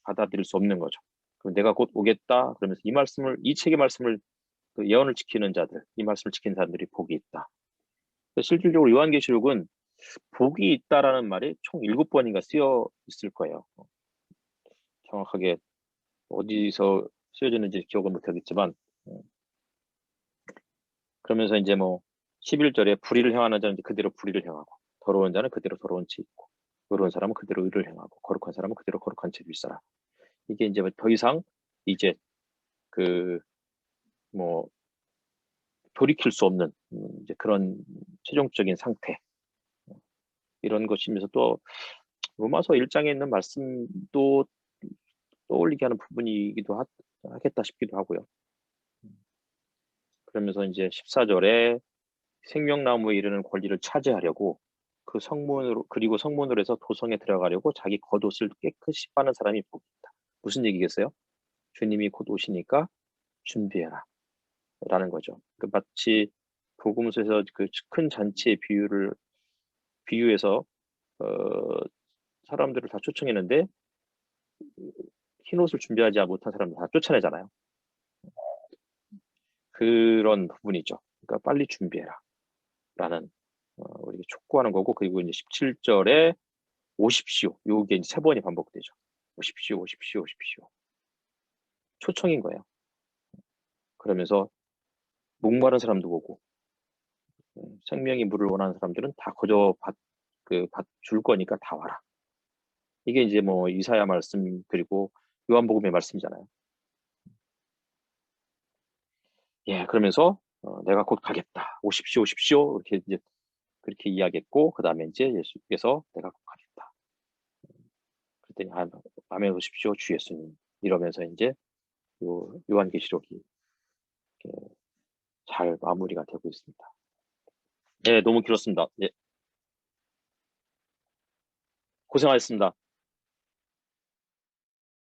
받아들일 수 없는 거죠. 그럼 내가 곧 오겠다 그러면서 이 책의 말씀을, 그 예언을 지키는 자들, 이 말씀을 지키는 사람들이 복이 있다. 실질적으로 요한계시록은 복이 있다라는 말이 총 7번인가 쓰여 있을 거예요. 정확하게 어디서 쓰여졌는지 기억을 못하겠지만, 그러면서 이제 뭐 11절에 불의를 행하는 자는 그대로 불의를 행하고, 더러운 자는 그대로 더러운 채 있고, 의로운 사람은 그대로 의를 행하고, 거룩한 사람은 그대로 거룩한 채로 있어라. 이게 이제 더 이상 이제 뭐 돌이킬 수 없는 이제 그런 최종적인 상태, 이런 것이면서 또 로마서 1장에 있는 말씀도 떠올리게 하는 부분이기도 하겠다 싶기도 하고요. 그러면서 이제 14절에 생명나무에 이르는 권리를 차지하려고 그 성문으로, 그리고 성문으로 해서 도성에 들어가려고 자기 겉옷을 깨끗이 빠는 사람이 복이 있다. 무슨 얘기겠어요? 주님이 곧 오시니까 준비해라 라는 거죠. 마치 복음서에서 그 큰 잔치의 비유해서 사람들을 다 초청했는데 흰 옷을 준비하지 못한 사람들 다 쫓아내잖아요. 그런 부분이죠. 그러니까 빨리 준비해라 라는 우리가 촉구하는 거고, 그리고 이제 17절에 오십시오, 요게 이제 3번이 반복되죠. 오십시오, 오십시오, 오십시오. 초청인 거예요. 그러면서 목마른 사람도 오고, 생명의 물을 원하는 사람들은 다 거저 줄 거니까 다 와라. 이게 이제 뭐 이사야 말씀 그리고 요한복음의 말씀이잖아요. 예, 그러면서 내가 곧 가겠다. 오십시오, 오십시오. 이렇게 이제 그렇게 이야기했고, 그 다음에 이제 예수께서 내가 곧 가겠다. 그랬더니 아멘 오십시오, 주 예수님. 이러면서 이제 요한계시록이 이렇게 잘 마무리가 되고 있습니다. 네, 너무 길었습니다. 예. 고생하셨습니다.